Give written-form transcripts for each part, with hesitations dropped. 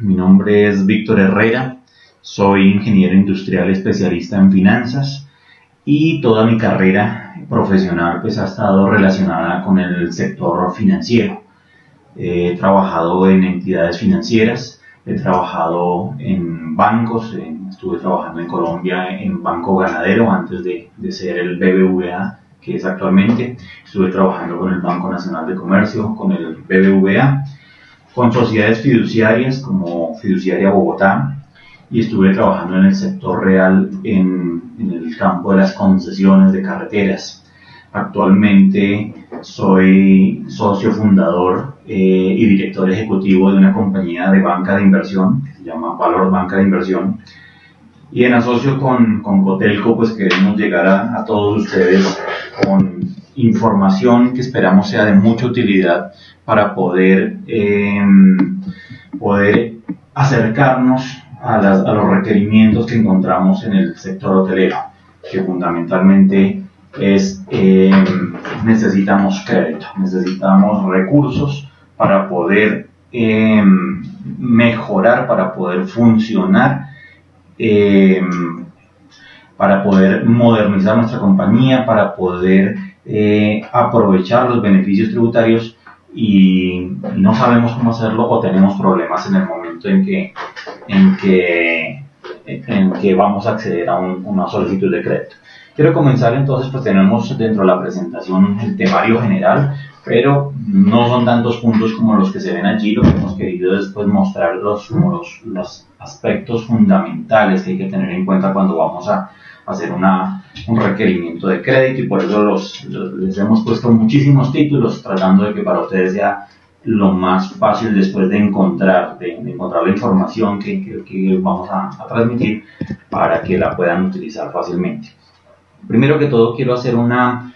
mi nombre es Víctor Herrera, soy ingeniero industrial especialista en finanzas y toda mi carrera profesional pues ha estado relacionada con el sector financiero. He trabajado en entidades financieras, he trabajado en bancos, estuve trabajando en Colombia en Banco Ganadero antes de ser el BBVA que es actualmente. Estuve trabajando con el Banco Nacional de Comercio, con el BBVA, con sociedades fiduciarias como Fiduciaria Bogotá, y estuve trabajando en el sector real en el campo de las concesiones de carreteras. Actualmente soy socio fundador y director ejecutivo de una compañía de banca de inversión que se llama Valor Banca de Inversión, y en asocio con Cotelco pues queremos llegar a todos ustedes con información que esperamos sea de mucha utilidad para poder acercarnos a los requerimientos que encontramos en el sector hotelero, que fundamentalmente es necesitamos crédito, necesitamos recursos para poder mejorar, para poder funcionar, para poder modernizar nuestra compañía, para poder aprovechar los beneficios tributarios, y no sabemos cómo hacerlo o tenemos problemas en el momento en que vamos a acceder a una solicitud de crédito. Quiero comenzar entonces, pues tenemos dentro de la presentación el temario general, pero no son tantos puntos como los que se ven allí. Lo que hemos querido es pues, mostrar los aspectos fundamentales que hay que tener en cuenta cuando vamos a hacer un requerimiento de crédito, y por eso les hemos puesto muchísimos títulos tratando de que para ustedes sea lo más fácil después de encontrar la información que vamos a transmitir para que la puedan utilizar fácilmente. Primero que todo quiero hacer una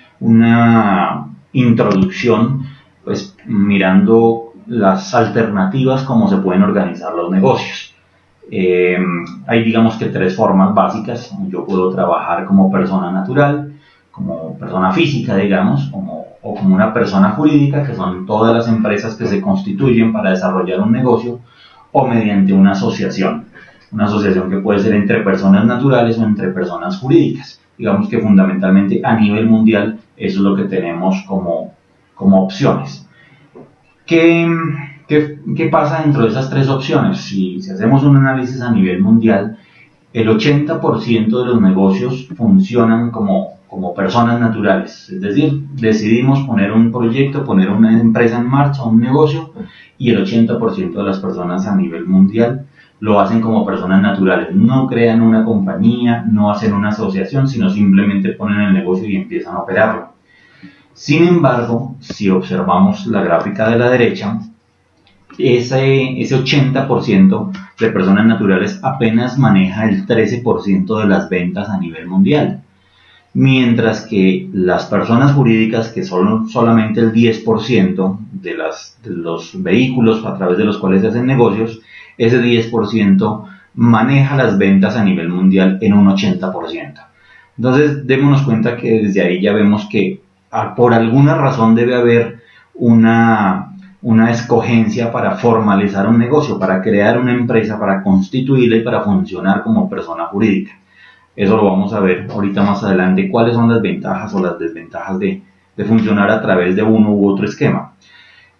introducción pues mirando las alternativas cómo se pueden organizar los negocios. Hay digamos que tres formas básicas. Yo puedo trabajar como persona natural, como persona física digamos, o como una persona jurídica, que son todas las empresas que se constituyen para desarrollar un negocio, o mediante una asociación que puede ser entre personas naturales o entre personas jurídicas. Digamos que fundamentalmente a nivel mundial eso es lo que tenemos como opciones. ¿Qué pasa dentro de esas tres opciones? Si hacemos un análisis a nivel mundial, el 80% de los negocios funcionan como personas naturales, es decir, decidimos poner un proyecto, poner una empresa en marcha, un negocio, y el 80% de las personas a nivel mundial lo hacen como personas naturales. No crean una compañía, no hacen una asociación, sino simplemente ponen el negocio y empiezan a operarlo. Sin embargo, si observamos la gráfica de la derecha, ese 80% de personas naturales apenas maneja el 13% de las ventas a nivel mundial, mientras que las personas jurídicas, que son solamente el 10% de los vehículos a través de los cuales se hacen negocios, ese 10% maneja las ventas a nivel mundial en un 80%. Entonces, démonos cuenta que desde ahí ya vemos que por alguna razón debe haber una escogencia para formalizar un negocio, para crear una empresa, para constituirla y para funcionar como persona jurídica. Eso lo vamos a ver ahorita más adelante, cuáles son las ventajas o las desventajas de funcionar a través de uno u otro esquema.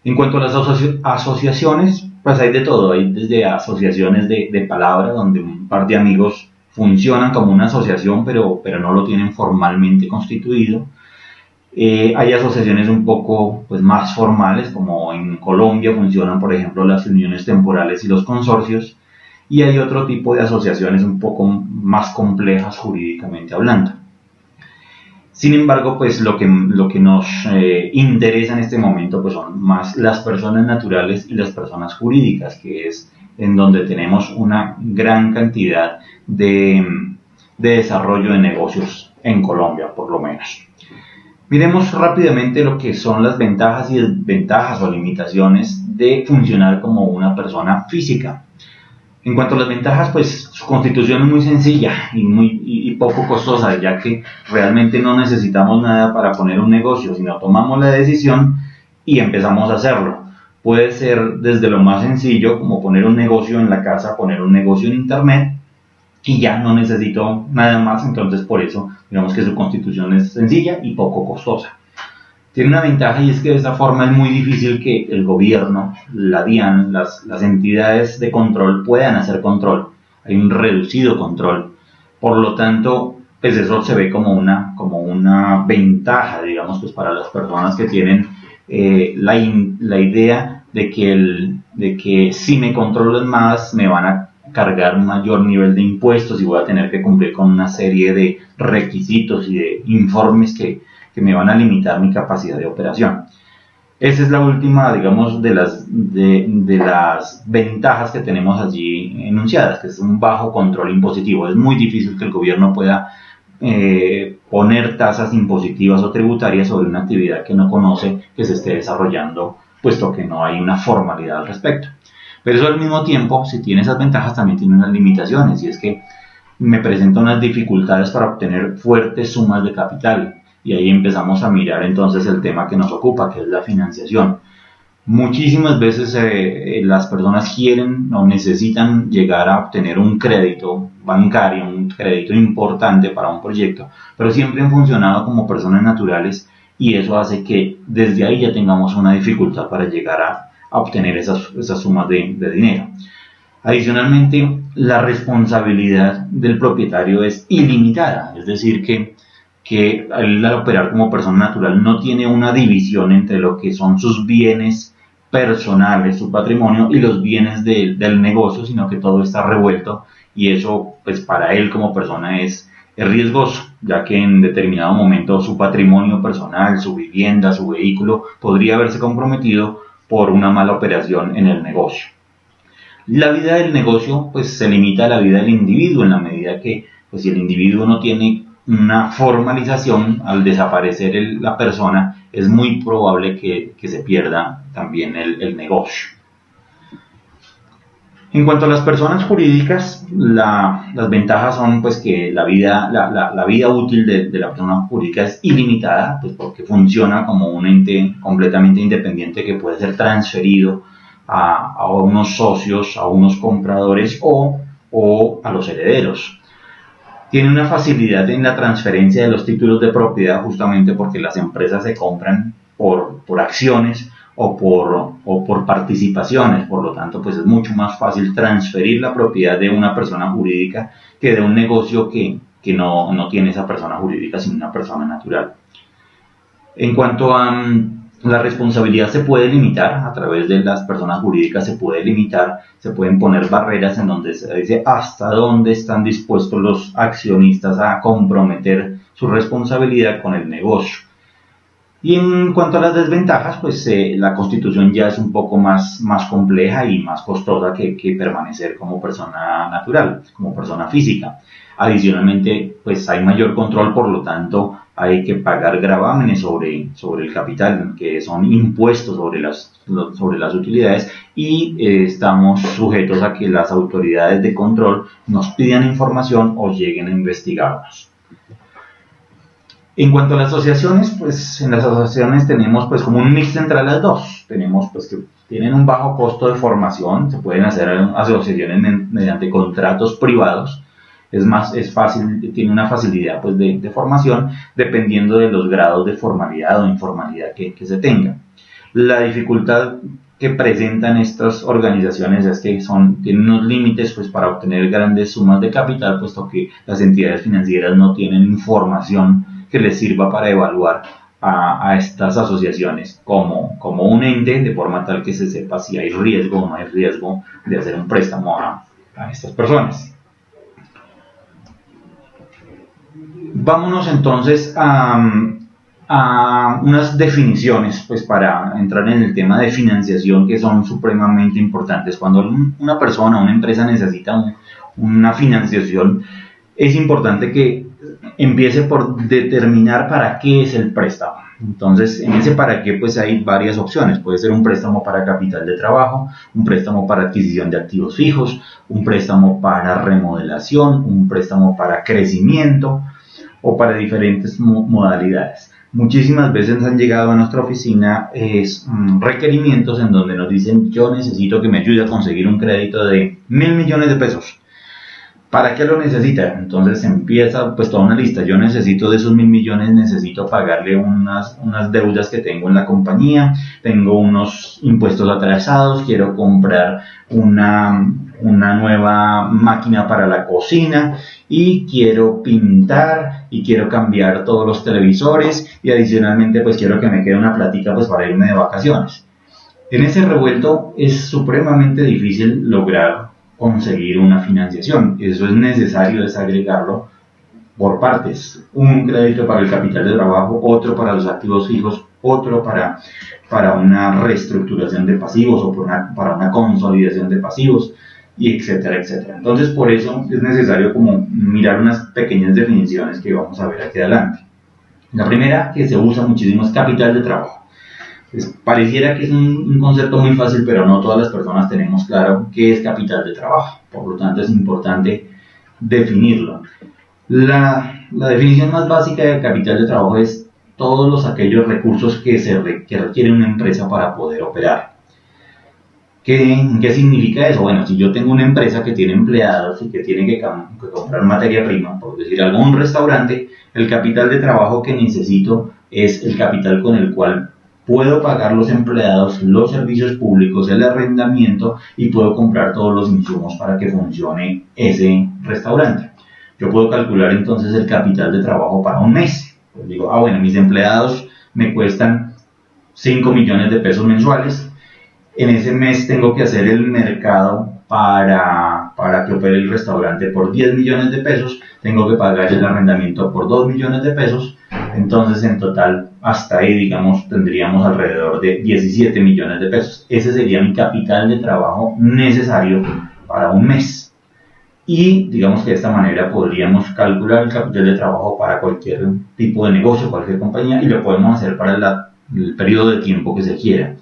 En cuanto a las asociaciones, pues hay de todo. Hay desde asociaciones de palabra, donde un par de amigos funcionan como una asociación, pero no lo tienen formalmente constituido. Hay asociaciones un poco pues, más formales, como en Colombia funcionan, por ejemplo, las uniones temporales y los consorcios, y hay otro tipo de asociaciones un poco más complejas jurídicamente hablando. Sin embargo, pues lo que nos interesa en este momento pues, son más las personas naturales y las personas jurídicas, que es en donde tenemos una gran cantidad de desarrollo de negocios en Colombia, por lo menos. Miremos rápidamente lo que son las ventajas y desventajas o limitaciones de funcionar como una persona física. En cuanto a las ventajas, pues su constitución es muy sencilla y poco costosa, ya que realmente no necesitamos nada para poner un negocio, sino tomamos la decisión y empezamos a hacerlo. puede ser desde lo más sencillo, como poner un negocio en la casa, poner un negocio en internet, y ya no necesito nada más. Entonces por eso digamos que su constitución es sencilla y poco costosa. Tiene una ventaja, y es que de esa forma es muy difícil que el gobierno, la DIAN, las entidades de control puedan hacer control. Hay un reducido control. Por lo tanto, pues eso se ve como una ventaja, digamos, pues para las personas que tienen la idea de que si me controlan más me van a cargar un mayor nivel de impuestos y voy a tener que cumplir con una serie de requisitos y de informes que me van a limitar mi capacidad de operación. Esa es la última, digamos, de las ventajas que tenemos allí enunciadas, que es un bajo control impositivo. Es muy difícil que el gobierno pueda poner tasas impositivas o tributarias sobre una actividad que no conoce, que se esté desarrollando, puesto que no hay una formalidad al respecto. Pero eso al mismo tiempo, si tiene esas ventajas, también tiene unas limitaciones, y es que me presenta unas dificultades para obtener fuertes sumas de capital. Y ahí empezamos a mirar entonces el tema que nos ocupa, que es la financiación. Muchísimas veces las personas quieren o necesitan llegar a obtener un crédito bancario, un crédito importante para un proyecto, pero siempre han funcionado como personas naturales, y eso hace que desde ahí ya tengamos una dificultad para llegar a obtener esas sumas de dinero. Adicionalmente, la responsabilidad del propietario es ilimitada, es decir, que al operar como persona natural no tiene una división entre lo que son sus bienes personales, su patrimonio, y los bienes del negocio, sino que todo está revuelto, y eso pues para él como persona es riesgoso, ya que en determinado momento su patrimonio personal, su vivienda, su vehículo podría verse comprometido por una mala operación en el negocio. La vida del negocio pues se limita a la vida del individuo, en la medida que pues si el individuo no tiene una formalización, al desaparecer la persona, es muy probable que se pierda también el negocio. En cuanto a las personas jurídicas, las ventajas son pues que la vida útil de la persona jurídica es ilimitada, pues porque funciona como un ente completamente independiente que puede ser transferido a unos socios, a unos compradores o a los herederos. Tiene una facilidad en la transferencia de los títulos de propiedad, justamente porque las empresas se compran por acciones o por participaciones. Por lo tanto, pues es mucho más fácil transferir la propiedad de una persona jurídica que de un negocio que no tiene esa persona jurídica, sino una persona natural. En cuanto a la responsabilidad, se puede limitar a través de las personas jurídicas, se pueden poner barreras en donde se dice hasta dónde están dispuestos los accionistas a comprometer su responsabilidad con el negocio. Y en cuanto a las desventajas, pues la constitución ya es un poco más compleja y más costosa que permanecer como persona natural, como persona física. Adicionalmente, pues hay mayor control, por lo tanto hay que pagar gravámenes sobre el capital, que son impuestos sobre las utilidades, y estamos sujetos a que las autoridades de control nos pidan información o lleguen a investigarnos. En cuanto a las asociaciones, pues en las asociaciones tenemos pues como un mix entre las dos. Tenemos pues que tienen un bajo costo de formación, se pueden hacer asociaciones mediante contratos privados. Es fácil, tiene una facilidad pues de formación dependiendo de los grados de formalidad o informalidad que se tenga. La dificultad que presentan estas organizaciones es que tienen unos límites pues para obtener grandes sumas de capital, puesto que las entidades financieras no tienen información que les sirva para evaluar a estas asociaciones como un ente, de forma tal que se sepa si hay riesgo o no hay riesgo de hacer un préstamo a estas personas. Vámonos entonces a unas definiciones pues para entrar en el tema de financiación, que son supremamente importantes. Cuando una persona, una empresa necesita una financiación, es importante que empiece por determinar para qué es el préstamo. Entonces, en ese para qué pues hay varias opciones. Puede ser un préstamo para capital de trabajo, un préstamo para adquisición de activos fijos, un préstamo para remodelación, un préstamo para crecimiento o para diferentes modalidades. muchísimas veces han llegado a nuestra oficina requerimientos en donde nos dicen: yo necesito que me ayude a conseguir un crédito de 1.000 millones de pesos. ¿Para qué lo necesita? Entonces empieza pues toda una lista. Yo necesito de esos 1.000 millones, necesito pagarle unas deudas que tengo en la compañía, tengo unos impuestos atrasados, quiero comprar una nueva máquina para la cocina y quiero pintar y quiero cambiar todos los televisores y adicionalmente pues quiero que me quede una plática pues para irme de vacaciones. En ese revuelto es supremamente difícil lograr conseguir una financiación. Eso es necesario desagregarlo por partes: un crédito para el capital de trabajo, otro para los activos fijos, otro para una reestructuración de pasivos o para una consolidación de pasivos, y etcétera, etcétera. Entonces, por eso es necesario como mirar unas pequeñas definiciones que vamos a ver aquí adelante. La primera que se usa muchísimo es capital de trabajo. Pues pareciera que es un concepto muy fácil, pero no todas las personas tenemos claro qué es capital de trabajo. Por lo tanto, es importante definirlo. La definición más básica de capital de trabajo es todos aquellos recursos que requiere una empresa para poder operar. ¿Qué significa eso? Bueno, si yo tengo una empresa que tiene empleados y que tiene que comprar materia prima, por decir algo, un restaurante, el capital de trabajo que necesito es el capital con el cual puedo pagar los empleados, los servicios públicos, el arrendamiento, y puedo comprar todos los insumos para que funcione ese restaurante. Yo puedo calcular entonces el capital de trabajo para un mes. Pues digo, bueno, mis empleados me cuestan 5 millones de pesos mensuales. En ese mes tengo que hacer el mercado para que opere el restaurante por 10 millones de pesos. Tengo que pagar el arrendamiento por 2 millones de pesos. Entonces, en total, hasta ahí, digamos, tendríamos alrededor de 17 millones de pesos. Ese sería mi capital de trabajo necesario para un mes. Y digamos que de esta manera podríamos calcular el capital de trabajo para cualquier tipo de negocio, cualquier compañía, y lo podemos hacer para el periodo de tiempo que se quiera.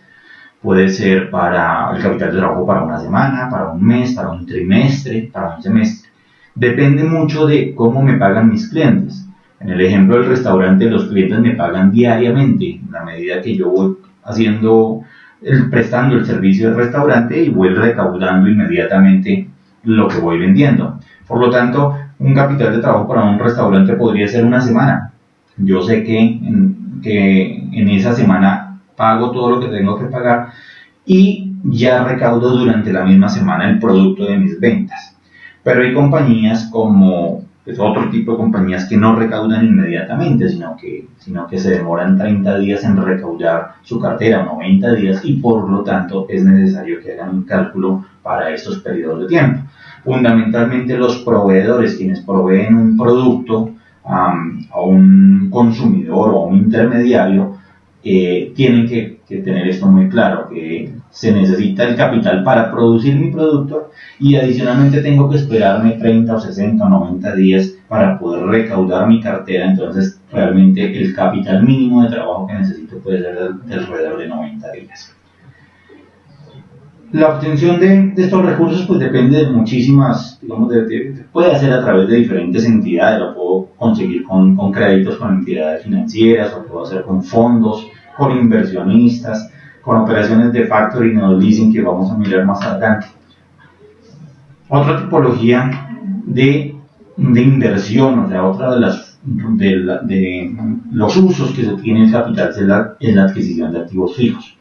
Puede ser para el capital de trabajo para una semana, para un mes, para un trimestre, para un semestre. Depende mucho de cómo me pagan mis clientes. En el ejemplo del restaurante, los clientes me pagan diariamente, en la medida que yo voy prestando el servicio del restaurante y voy recaudando inmediatamente lo que voy vendiendo. Por lo tanto, un capital de trabajo para un restaurante podría ser una semana. Yo sé que en esa semana pago todo lo que tengo que pagar y ya recaudo durante la misma semana el producto de mis ventas. Pero hay compañías como otro tipo de compañías que no recaudan inmediatamente, sino que se demoran 30 días en recaudar su cartera, 90 días, y por lo tanto es necesario que hagan un cálculo para estos periodos de tiempo. Fundamentalmente los proveedores, quienes proveen un producto a un consumidor o a un intermediario, tienen que tener esto muy claro, que se necesita el capital para producir mi producto y adicionalmente tengo que esperarme 30 o 60 o 90 días para poder recaudar mi cartera. Entonces realmente el capital mínimo de trabajo que necesito puede ser de alrededor de 90 días. La obtención de estos recursos pues depende de muchísimas, digamos, puede hacer a través de diferentes entidades. Lo puedo conseguir con créditos con entidades financieras, o puedo hacer con fondos, con inversionistas, con operaciones de factoring o leasing que vamos a mirar más adelante. Otra tipología de inversión, o sea, otra de los usos que se tiene el capital es la adquisición de activos fijos.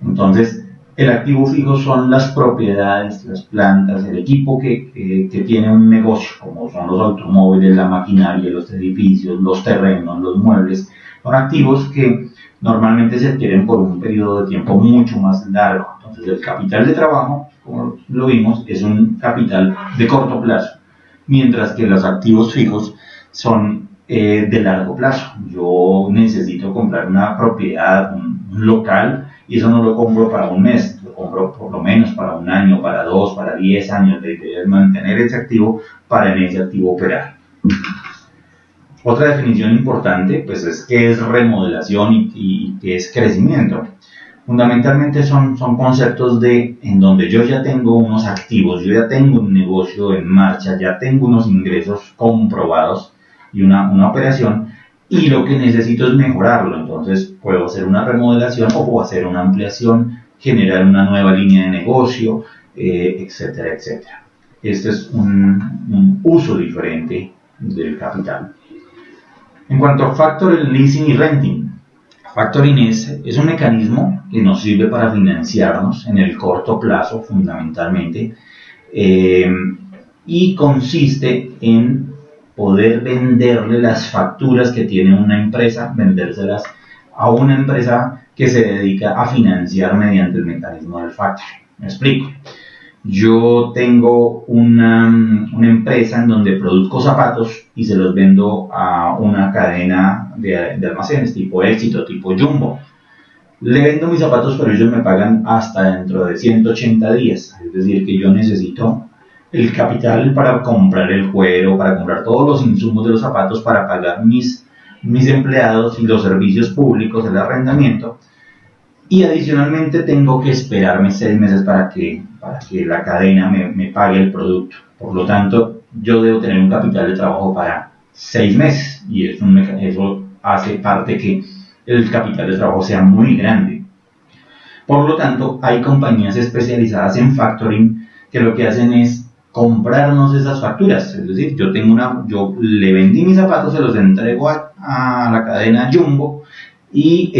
Entonces, el activo fijo son las propiedades, las plantas, el equipo que tiene un negocio, como son los automóviles, la maquinaria, los edificios, los terrenos, los muebles. Son activos que normalmente se adquieren por un periodo de tiempo mucho más largo. Entonces, el capital de trabajo, como lo vimos, es un capital de corto plazo, mientras que los activos fijos son de largo plazo. Yo necesito comprar una propiedad, un local, y eso no lo compro para un mes, lo compro por lo menos para un año, para 2, para 10 años. La idea es mantener ese activo para en ese activo operar. Otra definición importante pues es qué es remodelación y qué es crecimiento. Fundamentalmente son conceptos en donde yo ya tengo unos activos, yo ya tengo un negocio en marcha, ya tengo unos ingresos comprobados y una operación, y lo que necesito es mejorarlo. Entonces puedo hacer una remodelación o puedo hacer una ampliación, generar una nueva línea de negocio, etcétera, etcétera. Este es un uso diferente del capital. En cuanto a factoring, leasing y renting, factoring es un mecanismo que nos sirve para financiarnos en el corto plazo fundamentalmente, y consiste en poder venderle las facturas que tiene una empresa, vendérselas a una empresa que se dedica a financiar mediante el mecanismo del factoring. Me explico. Yo tengo una empresa en donde produzco zapatos y se los vendo a una cadena de almacenes tipo Éxito, tipo Jumbo. Le vendo mis zapatos, pero ellos me pagan hasta dentro de 180 días. Es decir, que yo necesito el capital para comprar el cuero, para comprar todos los insumos de los zapatos, para pagar mis empleados y los servicios públicos, el arrendamiento. Y adicionalmente tengo que esperarme 6 meses para que la cadena me pague el producto. Por lo tanto, yo debo tener un capital de trabajo para 6 meses y eso hace parte que el capital de trabajo sea muy grande. Por lo tanto, hay compañías especializadas en factoring que lo que hacen es comprarnos esas facturas. Es decir, yo le vendí mis zapatos, se los entrego a la cadena Jumbo y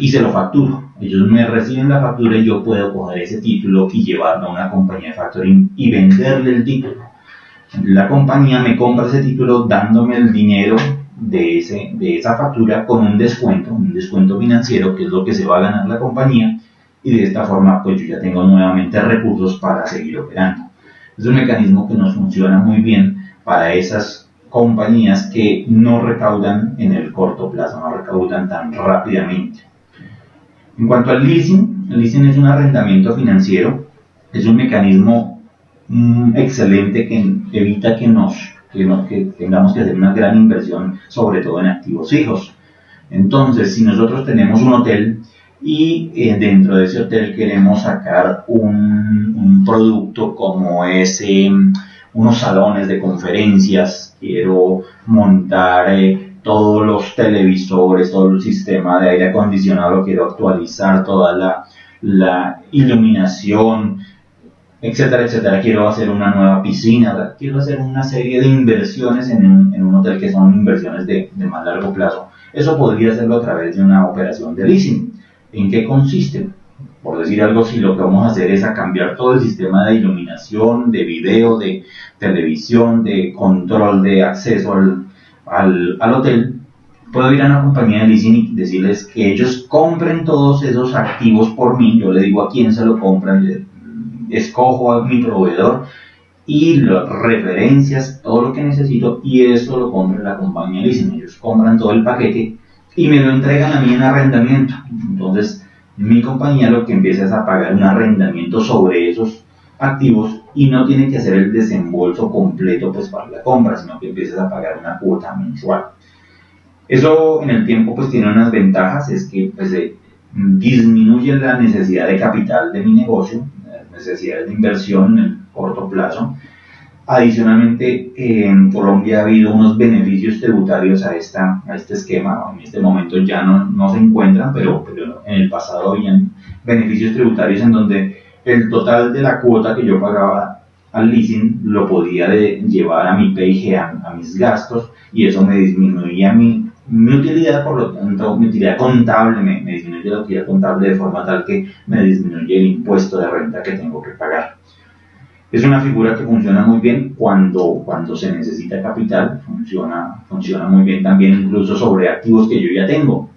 se lo facturo. Ellos me reciben la factura y yo puedo coger ese título y llevarlo a una compañía de factoring y venderle el título. La compañía me compra ese título dándome el dinero de esa factura con un descuento financiero, que es lo que se va a ganar la compañía, y de esta forma pues yo ya tengo nuevamente recursos para seguir operando. Es un mecanismo que nos funciona muy bien para esas compañías que no recaudan en el corto plazo, no recaudan tan rápidamente. En cuanto al leasing, el leasing es un arrendamiento financiero, es un mecanismo excelente que evita que tengamos que hacer una gran inversión, sobre todo en activos fijos. Entonces, si nosotros tenemos un hotel y dentro de ese hotel queremos sacar un producto como unos salones de conferencias, quiero montar todos los televisores, todo el sistema de aire acondicionado, lo quiero actualizar, toda la iluminación, etcétera, etcétera. Quiero hacer una nueva piscina, quiero hacer una serie de inversiones en un hotel que son inversiones de más largo plazo. Eso podría hacerlo a través de una operación de leasing. ¿En qué consiste? Por decir algo, si lo que vamos a hacer es a cambiar todo el sistema de iluminación, de video, de televisión, de control de acceso al hotel, puedo ir a una compañía de leasing y decirles que ellos compren todos esos activos por mí. Yo le digo a quién se lo compran, escojo a mi proveedor y las referencias, todo lo que necesito, y eso lo compra la compañía de leasing. Ellos compran todo el paquete y me lo entregan a mí en arrendamiento. Entonces mi compañía lo que empieza es a pagar un arrendamiento sobre esos activos y no tiene que hacer el desembolso completo pues para la compra, sino que empiezas a pagar una cuota mensual. Eso en el tiempo pues tiene unas ventajas, es que pues, disminuye la necesidad de capital de mi negocio, las necesidades de inversión en el corto plazo. Adicionalmente, en Colombia ha habido unos beneficios tributarios a este esquema. En este momento ya no se encuentran, pero en el pasado habían beneficios tributarios en donde el total de la cuota que yo pagaba al leasing lo podía llevar a mi PIG, a mis gastos, y eso me disminuía mi utilidad, por lo tanto, mi utilidad contable, me disminuye la utilidad contable de forma tal que me disminuye el impuesto de renta que tengo que pagar. Es una figura que funciona muy bien cuando se necesita capital, funciona muy bien también incluso sobre activos que yo ya tengo.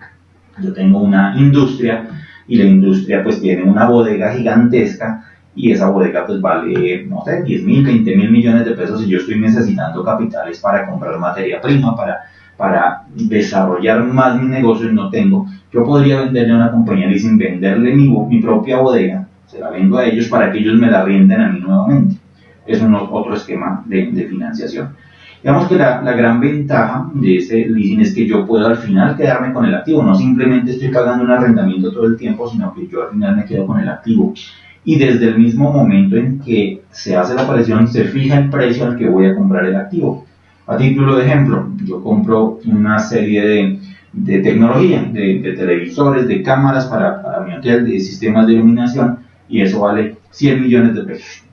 Yo tengo una industria y la industria pues tiene una bodega gigantesca y esa bodega pues vale, no sé, 10.000, 20.000 millones de pesos y yo estoy necesitando capitales para comprar materia prima, para desarrollar más mi negocio y no tengo. Yo podría venderle a una compañía de leasing, venderle mi propia bodega, se la vendo a ellos para que ellos me la rienden a mí nuevamente. Es otro esquema de financiación. Digamos que la gran ventaja de ese leasing es que yo puedo al final quedarme con el activo, no simplemente estoy pagando un arrendamiento todo el tiempo, sino que yo al final me quedo con el activo. Y desde el mismo momento en que se hace la operación, se fija el precio al que voy a comprar el activo. A título de ejemplo, yo compro una serie de tecnología, de televisores, de cámaras para mi hotel, de sistemas de iluminación, y eso vale 100 millones de pesos.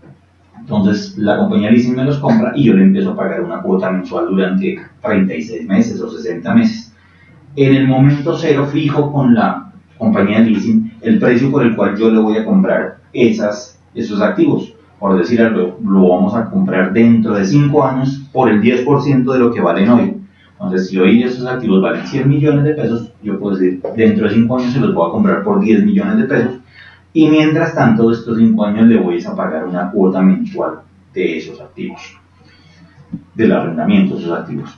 Entonces la compañía leasing me los compra y yo le empiezo a pagar una cuota mensual durante 36 meses o 60 meses. En el momento cero fijo con la compañía de leasing el precio por el cual yo le voy a comprar esos activos. Por decir algo, lo vamos a comprar dentro de 5 años por el 10% de lo que valen hoy. Entonces, si hoy esos activos valen 100 millones de pesos, yo puedo decir, dentro de 5 años se los voy a comprar por 10 millones de pesos. Y mientras tanto, de estos 5 años le voy a pagar una cuota mensual de esos activos, del arrendamiento de esos activos.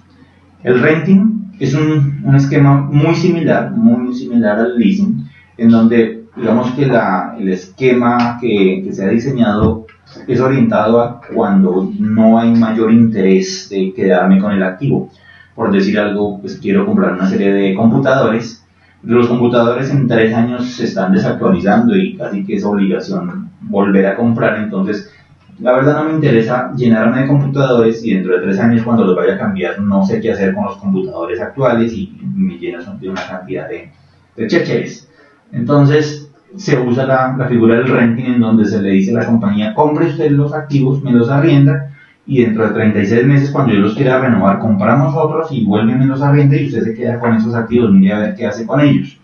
El renting es un esquema muy similar al leasing, en donde digamos que el esquema que se ha diseñado es orientado a cuando no hay mayor interés de quedarme con el activo. Por decir algo, pues quiero comprar una serie de computadores. Los computadores en 3 años se están desactualizando y casi que es obligación volver a comprar. Entonces, la verdad no me interesa llenarme de computadores y dentro de 3 años cuando los vaya a cambiar no sé qué hacer con los computadores actuales y me lleno de una cantidad de chécheres. Entonces, se usa la figura del renting, en donde se le dice a la compañía: compre usted los activos, me los arrienda, y dentro de 36 meses, cuando yo los quiera renovar, compramos otros y vuelve y me los arrienda y usted se queda con esos activos, mire a ver qué hace con ellos.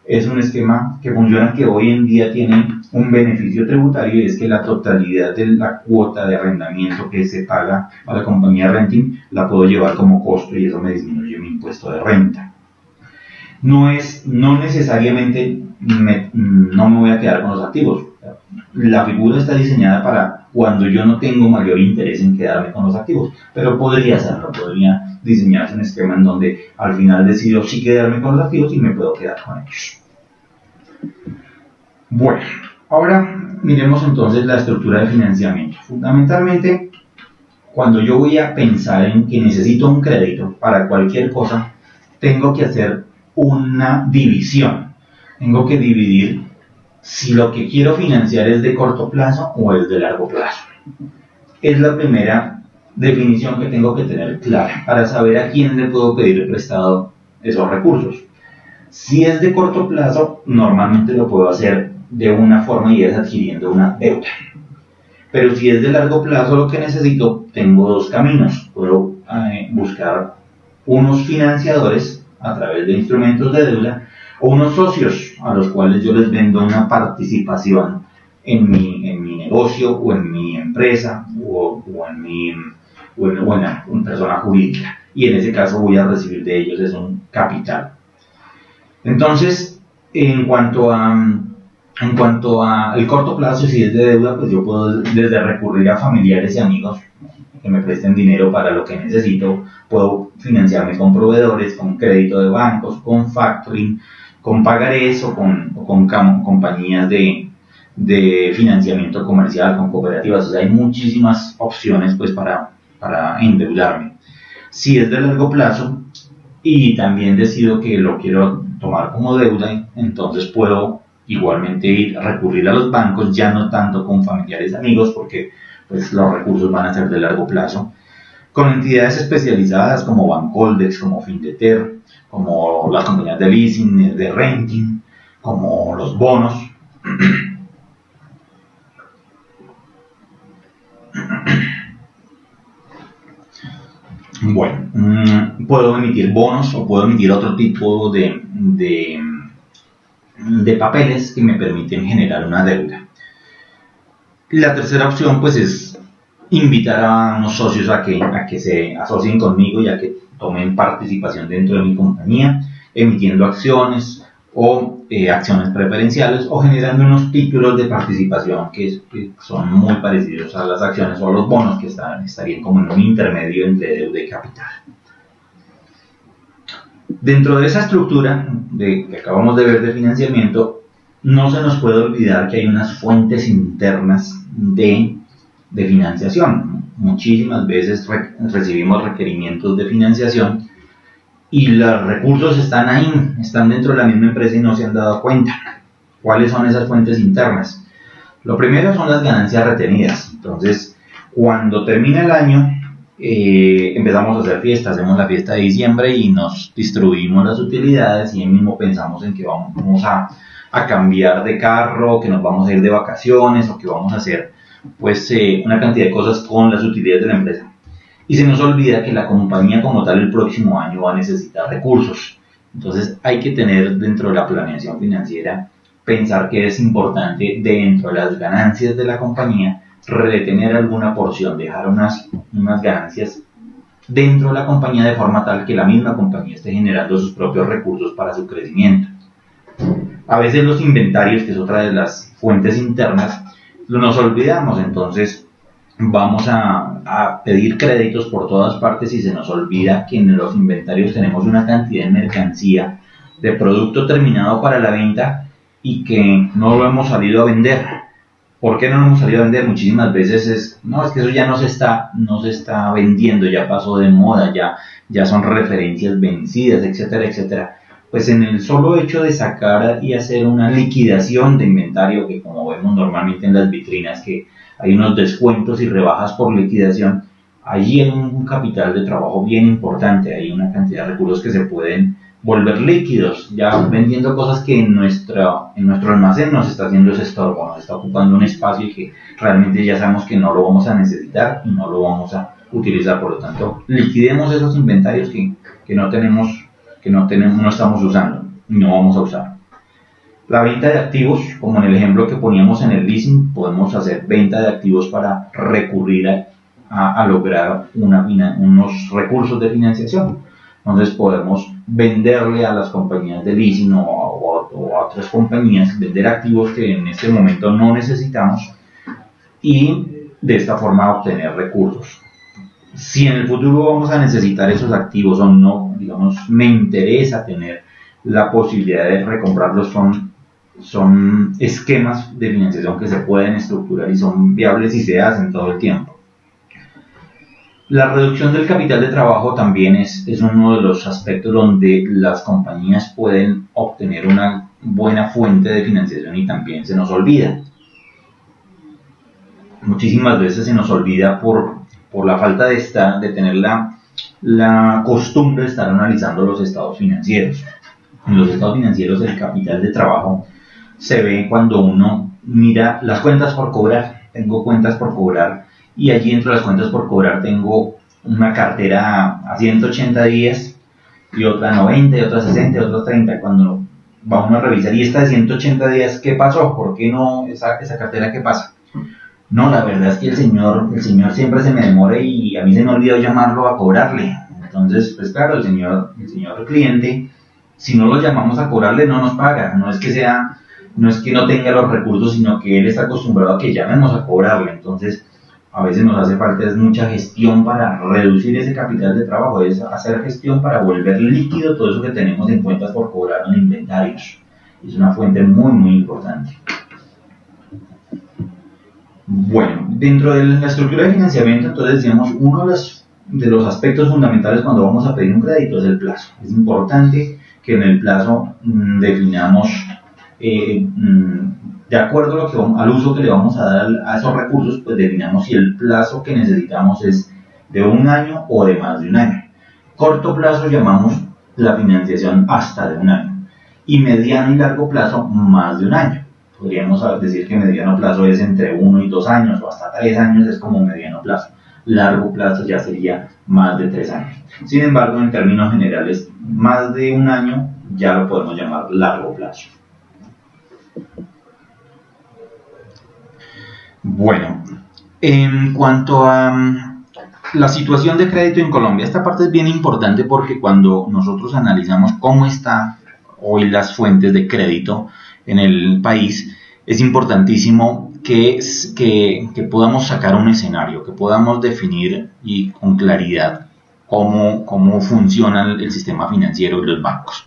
Es un esquema que funciona, que hoy en día tiene un beneficio tributario, y es que la totalidad de la cuota de arrendamiento que se paga a la compañía renting la puedo llevar como costo, y eso me disminuye mi impuesto de renta. No necesariamente no me voy a quedar con los activos. La figura está diseñada para cuando yo no tengo mayor interés en quedarme con los activos, pero podría diseñarse un esquema en donde al final decido sí quedarme con los activos y me puedo quedar con ellos. Bueno, ahora miremos entonces la estructura de financiamiento. Fundamentalmente, cuando yo voy a pensar en que necesito un crédito para cualquier cosa, tengo que hacer una división. Tengo que dividir si lo que quiero financiar es de corto plazo o es de largo plazo. Es la primera definición que tengo que tener clara para saber a quién le puedo pedir prestado esos recursos. Si es de corto plazo, normalmente lo puedo hacer de una forma, y es adquiriendo una deuda. Pero si es de largo plazo lo que necesito, tengo 2 caminos. Puedo buscar unos financiadores a través de instrumentos de deuda, o unos socios a los cuales yo les vendo una participación en mi negocio o en mi empresa o en una persona jurídica, y en ese caso voy a recibir de ellos es un capital. Entonces, en cuanto a el corto plazo, si es de deuda, pues yo puedo desde recurrir a familiares y amigos que me presten dinero para lo que necesito. Puedo financiarme con proveedores, con crédito de bancos, con factoring, con pagarés o con compañías de financiamiento comercial, con cooperativas. O sea, hay muchísimas opciones pues para endeudarme. Si es de largo plazo y también decido que lo quiero tomar como deuda, entonces puedo igualmente recurrir a los bancos, ya no tanto con familiares y amigos, porque pues los recursos van a ser de largo plazo, con entidades especializadas como Bancoldex, como Findeter, como las compañías de leasing, de renting, como los bonos. Bueno, puedo emitir bonos o puedo emitir otro tipo de papeles que me permiten generar una deuda. La tercera opción pues es invitar a unos socios a que se asocien conmigo y a que tomen participación dentro de mi compañía, emitiendo acciones o acciones preferenciales, o generando unos títulos de participación que son muy parecidos a las acciones o a los bonos, que estarían como en un intermedio entre deuda y capital. Dentro de esa estructura que acabamos de ver de financiamiento, no se nos puede olvidar que hay unas fuentes internas de financiación. Muchísimas veces recibimos requerimientos de financiación y los recursos están ahí, están dentro de la misma empresa y no se han dado cuenta. ¿Cuáles son esas fuentes internas? Lo primero son las ganancias retenidas. Entonces, cuando termina el año, empezamos a hacer fiesta, hacemos la fiesta de diciembre y nos distribuimos las utilidades y ahí mismo pensamos en que vamos a cambiar de carro, que nos vamos a ir de vacaciones o que vamos a hacer pues una cantidad de cosas con las utilidades de la empresa. Y se nos olvida que la compañía como tal el próximo año va a necesitar recursos. Entonces hay que tener dentro de la planeación financiera, pensar que es importante dentro de las ganancias de la compañía retener alguna porción, dejar unas ganancias dentro de la compañía de forma tal que la misma compañía esté generando sus propios recursos para su crecimiento. A veces los inventarios, que es otra de las fuentes internas, nos olvidamos, entonces vamos a pedir créditos por todas partes y se nos olvida que en los inventarios tenemos una cantidad de mercancía, de producto terminado para la venta y que no lo hemos salido a vender. ¿Por qué no lo hemos salido a vender? Muchísimas veces es que eso ya no se está vendiendo, ya pasó de moda, ya son referencias vencidas, etcétera, etcétera. Pues en el solo hecho de sacar y hacer una liquidación de inventario, que como vemos normalmente en las vitrinas, que hay unos descuentos y rebajas por liquidación, allí hay un capital de trabajo bien importante, hay una cantidad de recursos que se pueden volver líquidos, ya vendiendo cosas que en nuestro almacén nos está haciendo ese estorbo, nos está ocupando un espacio y que realmente ya sabemos que no lo vamos a necesitar y no lo vamos a utilizar. Por lo tanto, liquidemos esos inventarios que no estamos usando y no vamos a usar. La venta de activos, como en el ejemplo que poníamos en el leasing, podemos hacer venta de activos para recurrir a lograr unos recursos de financiación. Entonces podemos venderle a las compañías de leasing o a otras compañías, vender activos que en este momento no necesitamos y de esta forma obtener recursos. Si en el futuro vamos a necesitar esos activos o no, digamos, me interesa tener la posibilidad de recomprarlos, son esquemas de financiación que se pueden estructurar y son viables y se hacen todo el tiempo. La reducción del capital de trabajo también es uno de los aspectos donde las compañías pueden obtener una buena fuente de financiación y también se nos olvida. Muchísimas veces se nos olvida por la falta de tener la costumbre de estar analizando los estados financieros. En los estados financieros el capital de trabajo se ve cuando uno mira las cuentas por cobrar. Tengo cuentas por cobrar y allí dentro de las cuentas por cobrar tengo una cartera a 180 días y otra a 90 y otra a 60 y otra a 30. Cuando va uno a revisar, y esta de 180 días, ¿qué pasó? ¿Por qué no esa cartera qué pasa? No, la verdad es que el señor siempre se me demora y a mí se me olvidó llamarlo a cobrarle. Entonces, pues claro, el señor cliente, si no lo llamamos a cobrarle, no nos paga. No es que no tenga los recursos, sino que él está acostumbrado a que llamemos a cobrarle. Entonces, a veces nos hace falta mucha gestión para reducir ese capital de trabajo, es hacer gestión para volver líquido todo eso que tenemos en cuentas por cobrar en inventarios. Es una fuente muy, muy importante. Bueno, dentro de la estructura de financiamiento, entonces decíamos, uno de los aspectos fundamentales cuando vamos a pedir un crédito es el plazo. Es importante que en el plazo definamos de acuerdo al uso que le vamos a dar a esos recursos, pues definamos si el plazo que necesitamos es de un año o de más de un año. Corto plazo llamamos la financiación hasta de un año y mediano y largo plazo más de un año. Podríamos decir que mediano plazo es entre 1 y 2 años o hasta 3 años es como mediano plazo. Largo plazo ya sería más de 3 años. Sin embargo, en términos generales, más de un año ya lo podemos llamar largo plazo. Bueno, en cuanto a la situación de crédito en Colombia, esta parte es bien importante porque cuando nosotros analizamos cómo están hoy las fuentes de crédito en el país, es importantísimo que podamos sacar un escenario, que podamos definir y con claridad cómo funciona el sistema financiero y los bancos.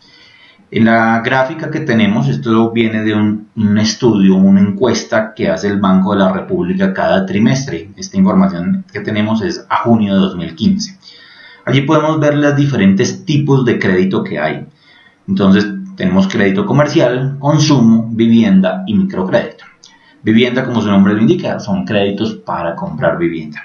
En la gráfica que tenemos, esto viene de un estudio, una encuesta que hace el Banco de la República cada trimestre. Esta información que tenemos es a junio de 2015. Allí podemos ver los diferentes tipos de crédito que hay. Entonces, tenemos crédito comercial, consumo, vivienda y microcrédito. Vivienda, como su nombre lo indica, son créditos para comprar vivienda.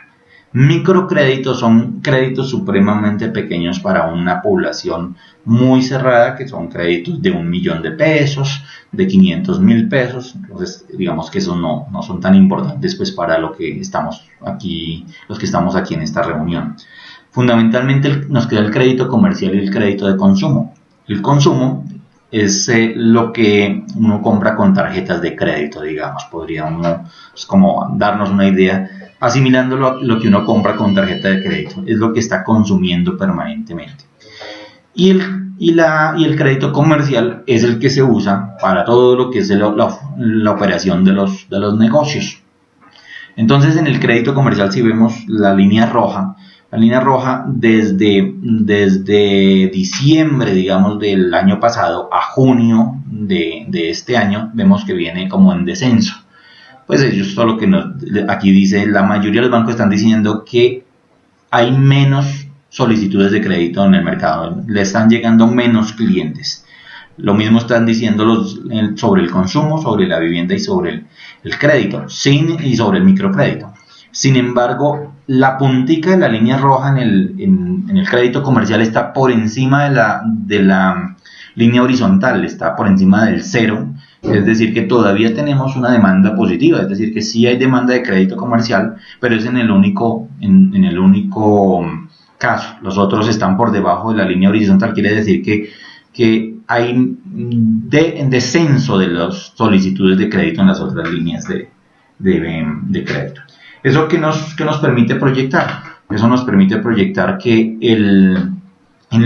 Microcréditos son créditos supremamente pequeños para una población muy cerrada, que son créditos de 1.000.000 de pesos, de 500.000 pesos. Entonces, digamos que esos no son tan importantes pues para lo que estamos aquí, los que estamos aquí en esta reunión. Fundamentalmente nos queda el crédito comercial y el crédito de consumo. El consumo es lo que uno compra con tarjetas de crédito, digamos. Podría uno pues, como darnos una idea, asimilándolo a lo que uno compra con tarjeta de crédito. Es lo que está consumiendo permanentemente. Y el crédito comercial es el que se usa para todo lo que es la operación de los negocios. Entonces, en el crédito comercial, si vemos la línea roja desde diciembre, digamos, del año pasado a junio de este año, vemos que viene como en descenso. Pues ellos, solo que aquí dice, la mayoría de los bancos están diciendo que hay menos solicitudes de crédito en el mercado, le están llegando menos clientes. Lo mismo están diciendo sobre el consumo, sobre la vivienda y sobre el crédito, y sobre el microcrédito. Sin embargo, la puntica de la línea roja en el crédito comercial está por encima de la línea horizontal, está por encima del cero. Es decir, que todavía tenemos una demanda positiva, es decir, que sí hay demanda de crédito comercial, pero es en el único caso. Los otros están por debajo de la línea horizontal, quiere decir que hay descenso de las solicitudes de crédito en las otras líneas de crédito. ¿Eso qué nos permite proyectar? Eso nos permite proyectar que en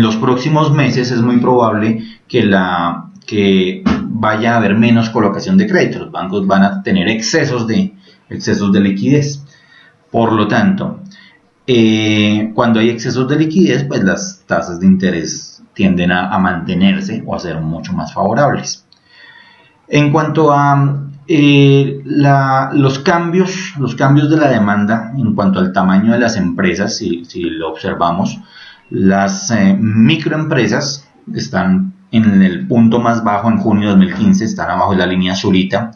los próximos meses es muy probable que vaya a haber menos colocación de crédito. Los bancos van a tener excesos de liquidez. Por lo tanto, cuando hay excesos de liquidez, pues las tasas de interés tienden a mantenerse o a ser mucho más favorables. En cuanto a los cambios de la demanda, en cuanto al tamaño de las empresas, si lo observamos, las microempresas están en el punto más bajo en junio de 2015, están abajo de la línea azulita,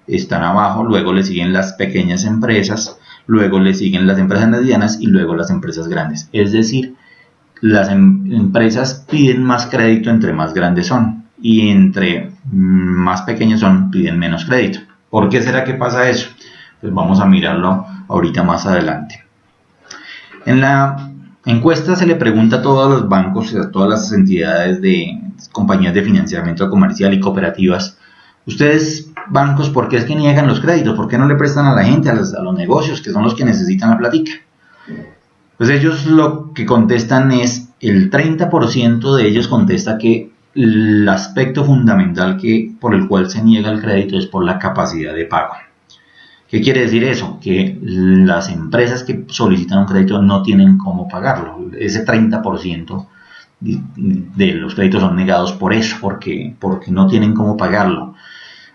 están abajo, luego le siguen las pequeñas empresas, luego le siguen las empresas medianas y luego las empresas grandes. Es decir, las empresas piden más crédito entre más grandes son y entre más pequeños son, piden menos crédito. ¿Por qué será que pasa eso? Pues vamos a mirarlo ahorita más adelante. En la encuesta se le pregunta a todos los bancos, a todas las entidades de compañías de financiamiento comercial y cooperativas, ustedes bancos, ¿por qué es que niegan los créditos? ¿Por qué no le prestan a la gente, a los negocios, que son los que necesitan la platica? Pues ellos lo que contestan es, el 30% de ellos contesta que el aspecto fundamental por el cual se niega el crédito es por la capacidad de pago. ¿Qué quiere decir eso? Que las empresas que solicitan un crédito no tienen cómo pagarlo. Ese 30% de los créditos son negados por eso, porque no tienen cómo pagarlo.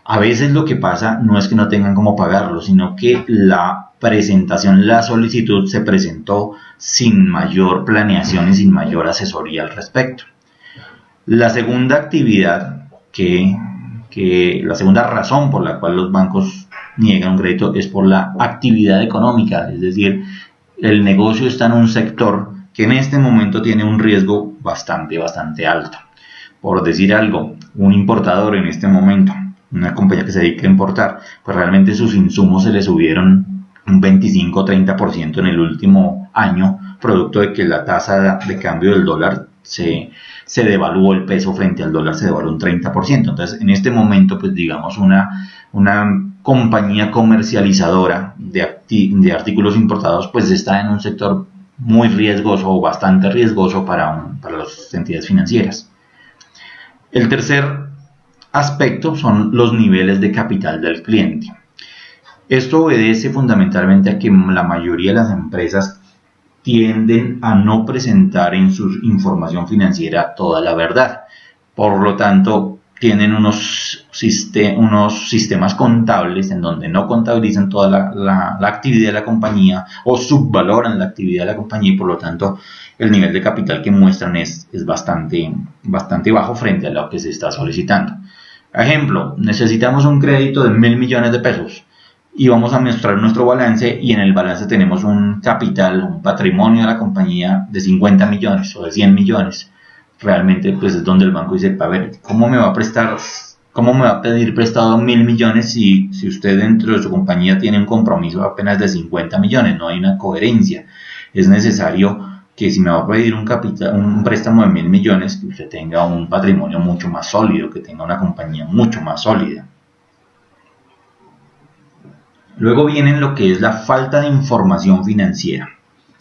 A veces lo que pasa no es que no tengan cómo pagarlo, sino que la solicitud se presentó sin mayor planeación y sin mayor asesoría al respecto. La segunda actividad, la segunda razón por la cual los bancos niegan un crédito es por la actividad económica, es decir, el negocio está en un sector que en este momento tiene un riesgo bastante alto. Por decir algo, un importador en este momento, una compañía que se dedica a importar, pues realmente sus insumos se le subieron un 25 o 30% en el último año, producto de que la tasa de cambio del dólar se devaluó, el peso frente al dólar se devaluó un 30%. Entonces, en este momento, pues digamos, una compañía comercializadora de artículos importados, pues está en un sector muy riesgoso o bastante riesgoso para las entidades financieras. El tercer aspecto son los niveles de capital del cliente. Esto obedece fundamentalmente a que la mayoría de las empresas tienden a no presentar en su información financiera toda la verdad. Por lo tanto, tienen unos sistemas contables en donde no contabilizan toda la actividad de la compañía o subvaloran la actividad de la compañía y por lo tanto el nivel de capital que muestran es bastante bajo frente a lo que se está solicitando. Ejemplo, necesitamos un crédito de 1.000 millones de pesos. y vamos a mostrar nuestro balance, y en el balance tenemos un capital, un patrimonio de la compañía de 50 millones o de 100 millones. Realmente pues es donde el banco dice, a ver, ¿cómo me va a prestar, cómo me va a pedir prestado 1.000 millones si usted dentro de su compañía tiene un compromiso apenas de 50 millones? No hay una coherencia. Es necesario que si me va a pedir un préstamo de 1.000 millones, que usted tenga un patrimonio mucho más sólido, que tenga una compañía mucho más sólida. Luego viene lo que es la falta de información financiera.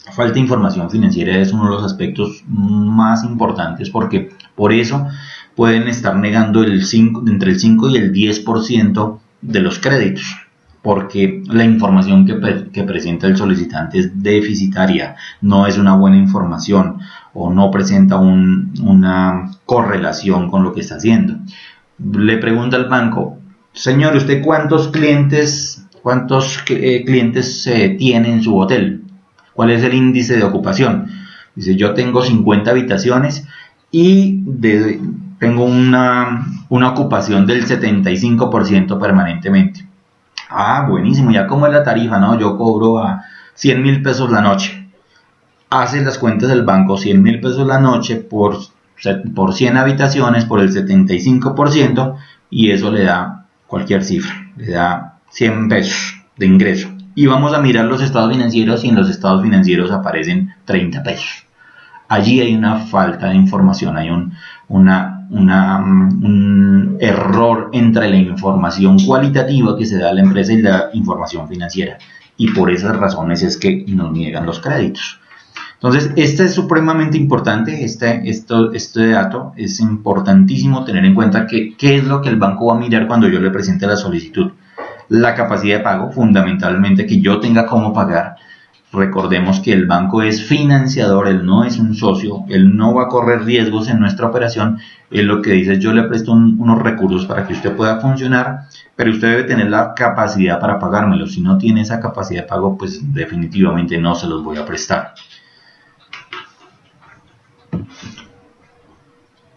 La falta de información financiera es uno de los aspectos más importantes, porque por eso pueden estar negando entre el 5 y el 10% de los créditos, porque la información que presenta el solicitante es deficitaria, no es una buena información o no presenta una correlación con lo que está haciendo. Le pregunta al banco, señor, ¿usted cuántos clientes tiene en su hotel? ¿Cuál es el índice de ocupación? Dice, yo tengo 50 habitaciones y tengo una ocupación del 75% permanentemente. Ah, buenísimo, ¿ya cómo es la tarifa? No, yo cobro a 100.000 pesos la noche. Hace las cuentas del banco, 100.000 pesos la noche por 100 habitaciones, por el 75%, y eso le da cualquier cifra, le da 100 pesos de ingreso. Y vamos a mirar los estados financieros, y en los estados financieros aparecen 30 pesos. Allí hay una falta de información, hay un error entre la información cualitativa que se da a la empresa y la información financiera, y por esas razones es que nos niegan los créditos. Entonces, este es supremamente importante, este dato es importantísimo tener en cuenta. ¿Qué es lo que el banco va a mirar cuando yo le presente la solicitud? La capacidad de pago, fundamentalmente que yo tenga cómo pagar. Recordemos que el banco es financiador, él no es un socio, él no va a correr riesgos en nuestra operación. Él lo que dice es, yo le presto unos recursos para que usted pueda funcionar, pero usted debe tener la capacidad para pagármelo. Si no tiene esa capacidad de pago, pues definitivamente no se los voy a prestar.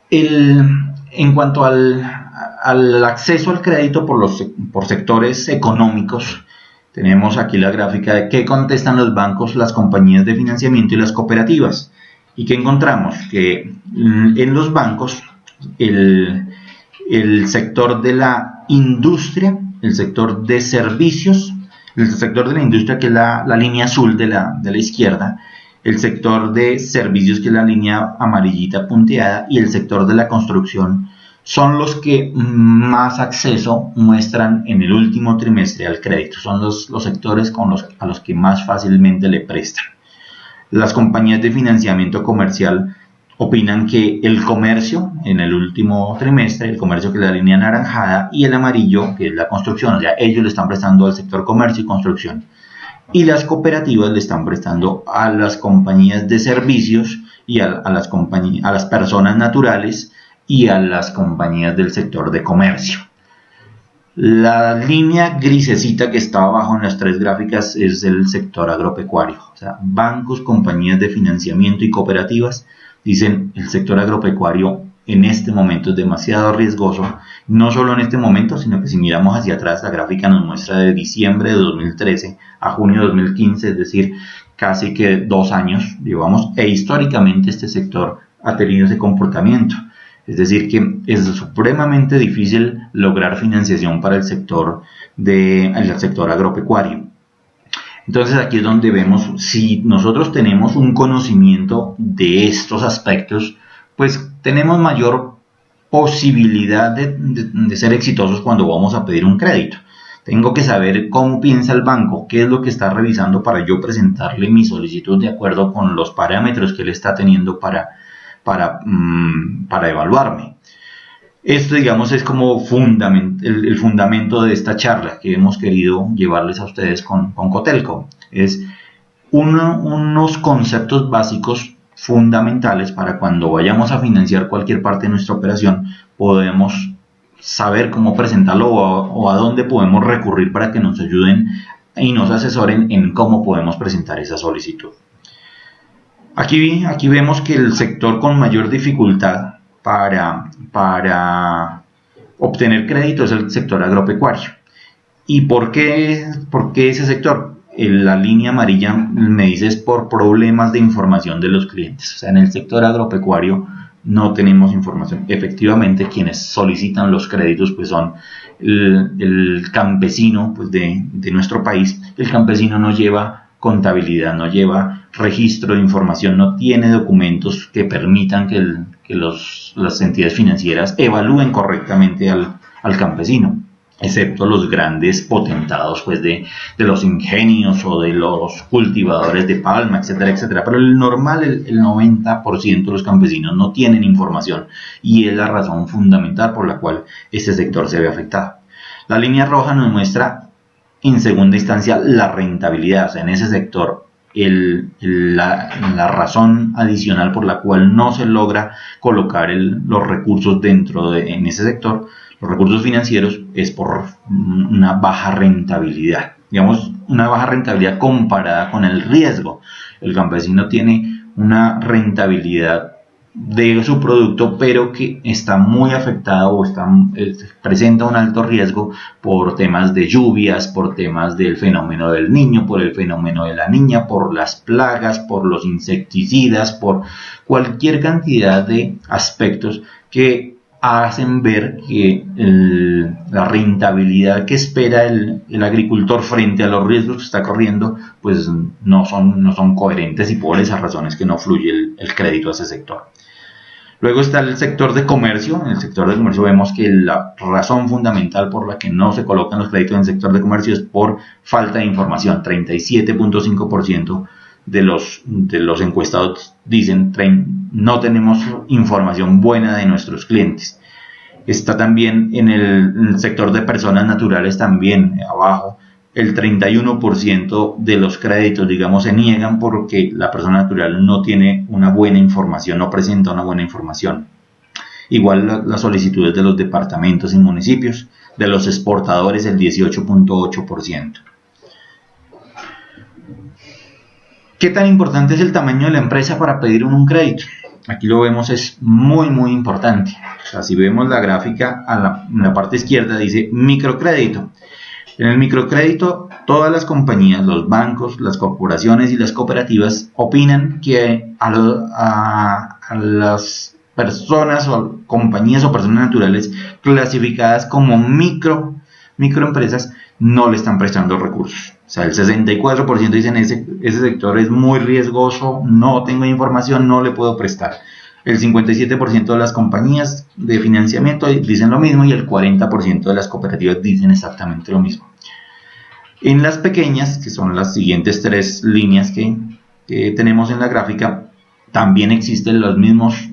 En cuanto al acceso al crédito por sectores económicos, tenemos aquí la gráfica de qué contestan los bancos, las compañías de financiamiento y las cooperativas. ¿Y qué encontramos? Que en los bancos el sector de la industria, el sector de servicios, el sector de la industria, que es la línea azul de la izquierda, el sector de servicios, que es la línea amarillita punteada, y el sector de la construcción, son los que más acceso muestran en el último trimestre al crédito. Son los sectores a los que más fácilmente le prestan. Las compañías de financiamiento comercial opinan que el comercio en el último trimestre, el comercio, que es la línea anaranjada, y el amarillo, que es la construcción, o sea, ellos le están prestando al sector comercio y construcción. Y las cooperativas le están prestando a las compañías de servicios y a las personas naturales y a las compañías del sector de comercio. La línea grisecita que está abajo en las tres gráficas es el sector agropecuario. O sea, bancos, compañías de financiamiento y cooperativas dicen el sector agropecuario en este momento es demasiado riesgoso. No solo en este momento, sino que si miramos hacia atrás, la gráfica nos muestra de diciembre de 2013 a junio de 2015, es decir, casi que 2 años llevamos, e históricamente este sector ha tenido ese comportamiento. Es decir, que es supremamente difícil lograr financiación para el sector agropecuario. Entonces aquí es donde vemos, si nosotros tenemos un conocimiento de estos aspectos, pues tenemos mayor posibilidad de ser exitosos cuando vamos a pedir un crédito. Tengo que saber cómo piensa el banco, qué es lo que está revisando para yo presentarle mi solicitud de acuerdo con los parámetros que él está teniendo para evaluarme. Esto, digamos, es como el fundamento de esta charla que hemos querido llevarles a ustedes con Cotelco. Es unos conceptos básicos fundamentales para cuando vayamos a financiar cualquier parte de nuestra operación, podemos saber cómo presentarlo o a dónde podemos recurrir para que nos ayuden y nos asesoren en cómo podemos presentar esa solicitud. Aquí vemos que el sector con mayor dificultad para obtener crédito es el sector agropecuario. ¿Y por qué ese sector? La línea amarilla me dice es por problemas de información de los clientes. O sea, en el sector agropecuario no tenemos información. Efectivamente, quienes solicitan los créditos pues son el campesino pues de nuestro país. El campesino no lleva contabilidad, no lleva registro de información, no tiene documentos que permitan que las entidades financieras evalúen correctamente al campesino, excepto los grandes potentados pues de los ingenios o de los cultivadores de palma, etcétera, etcétera. Pero el normal, el 90% de los campesinos no tienen información, y es la razón fundamental por la cual este sector se ve afectado. La línea roja nos muestra en segunda instancia la rentabilidad. O sea, en ese sector la razón adicional por la cual no se logra colocar los recursos en ese sector, los recursos financieros, es por una baja rentabilidad. Digamos, una baja rentabilidad comparada con el riesgo. El campesino tiene una rentabilidad de su producto, pero que está muy afectado o presenta un alto riesgo por temas de lluvias, por temas del fenómeno del niño, por el fenómeno de la niña, por las plagas, por los insecticidas, por cualquier cantidad de aspectos que hacen ver que la rentabilidad que espera el agricultor frente a los riesgos que está corriendo pues no son coherentes, y por esas razones que no fluye el crédito a ese sector. Luego está el sector de comercio. En el sector de comercio vemos que la razón fundamental por la que no se colocan los créditos en el sector de comercio es por falta de información. 37.5% de los encuestados dicen no tenemos información buena de nuestros clientes. Está también en el sector de personas naturales, también abajo. El 31% de los créditos, digamos, se niegan porque la persona natural no tiene una buena información, no presenta una buena información. Igual las solicitudes de los departamentos y municipios, de los exportadores el 18.8%. ¿Qué tan importante es el tamaño de la empresa para pedir un crédito? Aquí lo vemos, es muy muy importante. O sea, si vemos la gráfica en la parte izquierda dice microcrédito. En el microcrédito, todas las compañías, los bancos, las corporaciones y las cooperativas opinan que a las personas o compañías o personas naturales clasificadas como microempresas no le están prestando recursos. O sea, el 64% dicen ese sector es muy riesgoso, no tengo información, no le puedo prestar. El 57% de las compañías de financiamiento dicen lo mismo, y el 40% de las cooperativas dicen exactamente lo mismo. En las pequeñas, que son las siguientes tres líneas que tenemos en la gráfica, también existen los mismos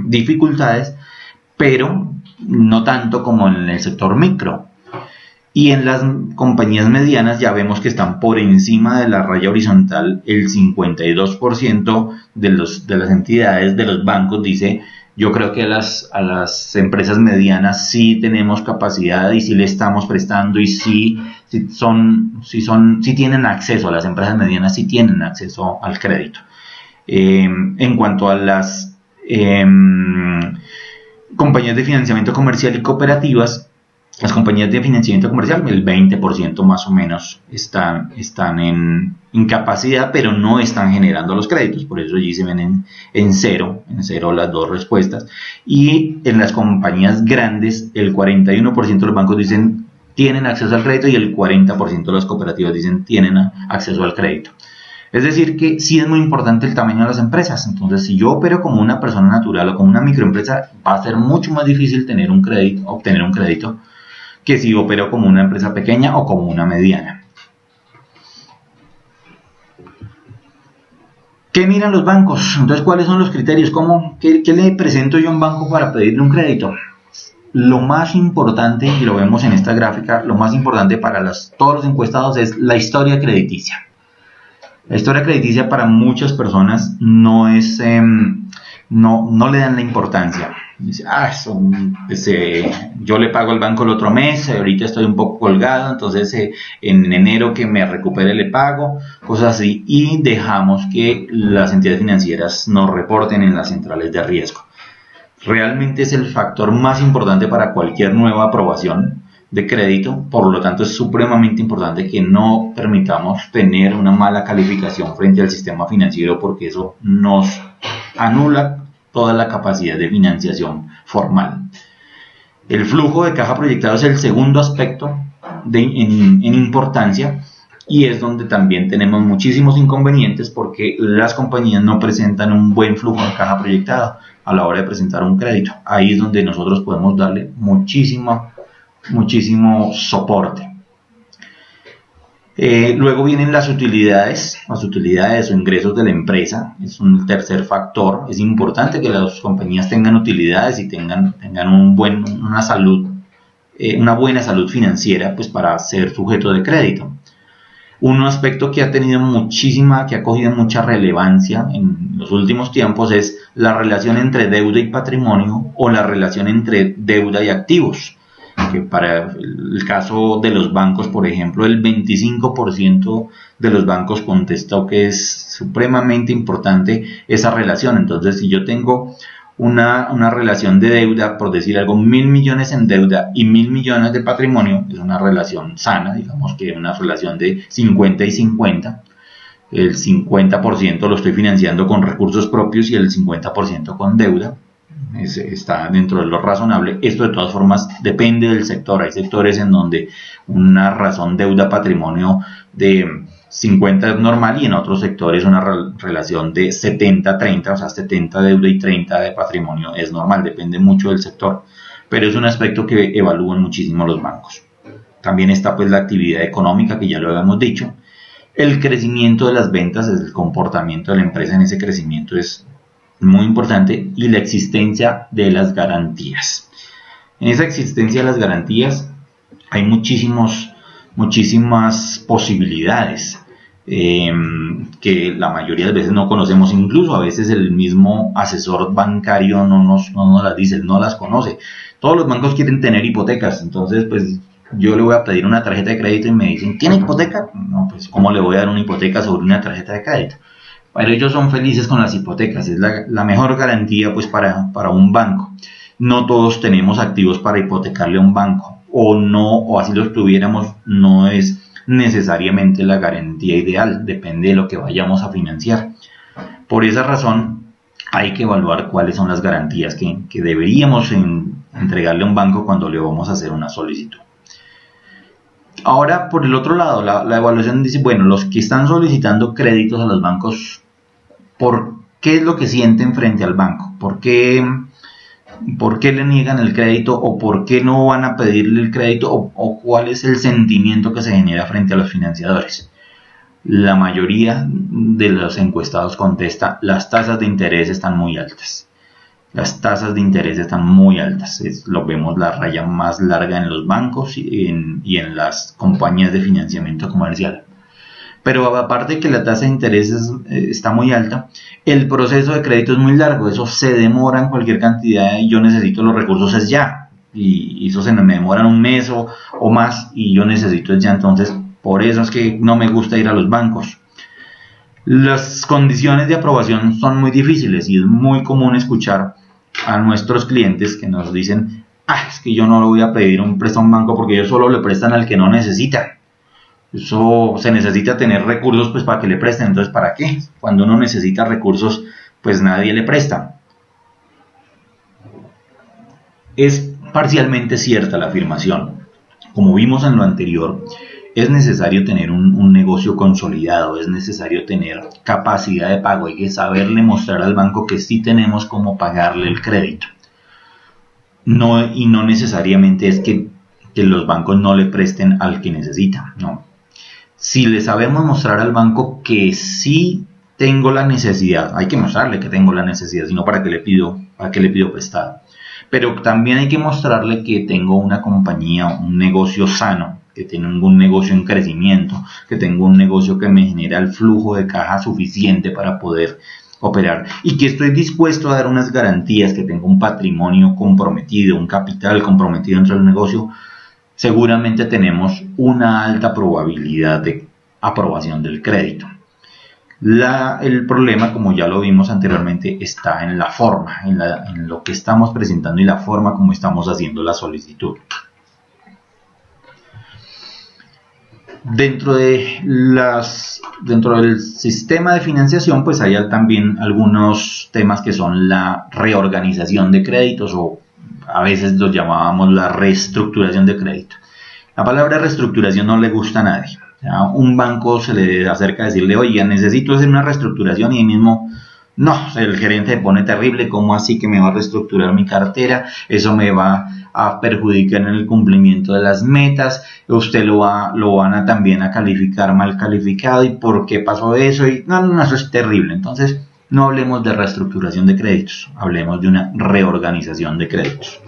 dificultades, pero no tanto como en el sector micro. Y en las compañías medianas ya vemos que están por encima de la raya horizontal. El 52% de las entidades, de los bancos, dice: yo creo que a las empresas medianas sí tenemos capacidad y sí le estamos prestando, y sí tienen acceso. A las empresas medianas sí tienen acceso al crédito. En cuanto a las compañías de financiamiento comercial y cooperativas, las compañías de financiamiento comercial, el 20% más o menos están en incapacidad, pero no están generando los créditos. Por eso allí se ven en cero las dos respuestas. Y en las compañías grandes, el 41% de los bancos dicen tienen acceso al crédito, y el 40% de las cooperativas dicen tienen acceso al crédito. Es decir, que sí es muy importante el tamaño de las empresas. Entonces, si yo opero como una persona natural o como una microempresa, va a ser mucho más difícil obtener un crédito que si opero como una empresa pequeña o como una mediana. ¿Qué miran los bancos? Entonces, ¿cuáles son los criterios? ¿Qué le presento yo a un banco para pedirle un crédito? Lo más importante, y lo vemos en esta gráfica, lo más importante para todos los encuestados es la historia crediticia. La historia crediticia para muchas personas no le dan la importancia. Dice, yo le pago al banco el otro mes, ahorita estoy un poco colgado, entonces en enero que me recupere le pago, cosas así, y dejamos que las entidades financieras nos reporten en las centrales de riesgo. Realmente es el factor más importante para cualquier nueva aprobación, de crédito. Por lo tanto, es supremamente importante que no permitamos tener una mala calificación frente al sistema financiero, porque eso nos anula toda la capacidad de financiación formal. El flujo de caja proyectado es el segundo aspecto en importancia, y es donde también tenemos muchísimos inconvenientes, porque las compañías no presentan un buen flujo de caja proyectado a la hora de presentar un crédito. Ahí es donde nosotros podemos darle muchísimo soporte. Luego vienen las utilidades o ingresos de la empresa. Es un tercer factor. Es importante que las compañías tengan utilidades y tengan una buena salud financiera, pues, para ser sujeto de crédito. Un aspecto que ha cogido mucha relevancia en los últimos tiempos es la relación entre deuda y patrimonio, o la relación entre deuda y activos. Que para el caso de los bancos, por ejemplo, el 25% de los bancos contestó que es supremamente importante esa relación. Entonces, si yo tengo una relación de deuda, por decir algo, 1.000 millones en deuda y 1.000 millones de patrimonio, es una relación sana, digamos que una relación de 50 y 50. El 50% lo estoy financiando con recursos propios y el 50% con deuda. Está dentro de lo razonable. Esto, de todas formas, depende del sector. Hay sectores en donde una razón deuda-patrimonio de 50 es normal, y en otros sectores una relación de 70-30, o sea, 70 deuda y 30 de patrimonio es normal. Depende mucho del sector, pero es un aspecto que evalúan muchísimo los bancos. También está, pues, la actividad económica, que ya lo habíamos dicho. El crecimiento de las ventas, el comportamiento de la empresa en ese crecimiento es muy importante, y la existencia de las garantías. En esa existencia de las garantías hay muchísimas posibilidades que la mayoría de veces no conocemos. Incluso a veces el mismo asesor bancario no nos las dice, no las conoce. Todos los bancos quieren tener hipotecas. Entonces, pues, yo le voy a pedir una tarjeta de crédito y me dicen, ¿tiene hipoteca? No, pues, ¿cómo le voy a dar una hipoteca sobre una tarjeta de crédito? Pero ellos son felices con las hipotecas. Es la mejor garantía, pues, para un banco. No todos tenemos activos para hipotecarle a un banco, o así los tuviéramos, no es necesariamente la garantía ideal. Depende de lo que vayamos a financiar. Por esa razón, hay que evaluar cuáles son las garantías que deberíamos entregarle a un banco cuando le vamos a hacer una solicitud. Ahora, por el otro lado, la evaluación dice, bueno, los que están solicitando créditos a los bancos, ¿por qué es lo que sienten frente al banco? ¿Por qué le niegan el crédito, o por qué no van a pedirle el crédito, o cuál es el sentimiento que se genera frente a los financiadores? La mayoría de los encuestados contesta: las tasas de interés están muy altas. Las tasas de interés están muy altas. Lo vemos la raya más larga en los bancos y en las compañías de financiamiento comercial. Pero aparte de que la tasa de interés está muy alta, el proceso de crédito es muy largo. Eso se demora en cualquier cantidad, y yo necesito los recursos es ya. Y eso se me demora un mes o más, y yo necesito es ya. Entonces, por eso es que no me gusta ir a los bancos. Las condiciones de aprobación son muy difíciles, y es muy común escuchar a nuestros clientes que nos dicen: es que yo no le voy a pedir un préstamo a un banco porque ellos solo le prestan al que no necesita. Eso, se necesita tener recursos, pues, para que le presten. Entonces, ¿para qué? Cuando uno necesita recursos, pues nadie le presta. Es parcialmente cierta la afirmación. Como vimos en lo anterior, es necesario tener un negocio consolidado, es necesario tener capacidad de pago. Hay que saberle mostrar al banco que sí tenemos cómo pagarle el crédito. No necesariamente es que los bancos no le presten al que necesita, no. Si le sabemos mostrar al banco que sí tengo la necesidad, hay que mostrarle que tengo la necesidad, sino para qué le pido prestado. Pero también hay que mostrarle que tengo una compañía, un negocio sano, que tengo un negocio en crecimiento, que tengo un negocio que me genera el flujo de caja suficiente para poder operar, y que estoy dispuesto a dar unas garantías, que tengo un patrimonio comprometido, un capital comprometido dentro del negocio. Seguramente tenemos una alta probabilidad de aprobación del crédito. El problema, como ya lo vimos anteriormente, está en la forma, en lo que estamos presentando y la forma como estamos haciendo la solicitud. Dentro del sistema de financiación, pues hay también algunos temas que son la reorganización de créditos, o a veces los llamábamos la reestructuración de crédito. La palabra reestructuración no le gusta a nadie. A un banco se le acerca a decirle, oye, necesito hacer una reestructuración, y ahí mismo, no, el gerente se pone terrible. ¿Cómo así que me va a reestructurar mi cartera? Eso me va a perjudicar en el cumplimiento de las metas, usted lo van a también a calificar mal calificado, y por qué pasó eso, y no, eso es terrible. Entonces no hablemos de reestructuración de créditos, hablemos de una reorganización de créditos.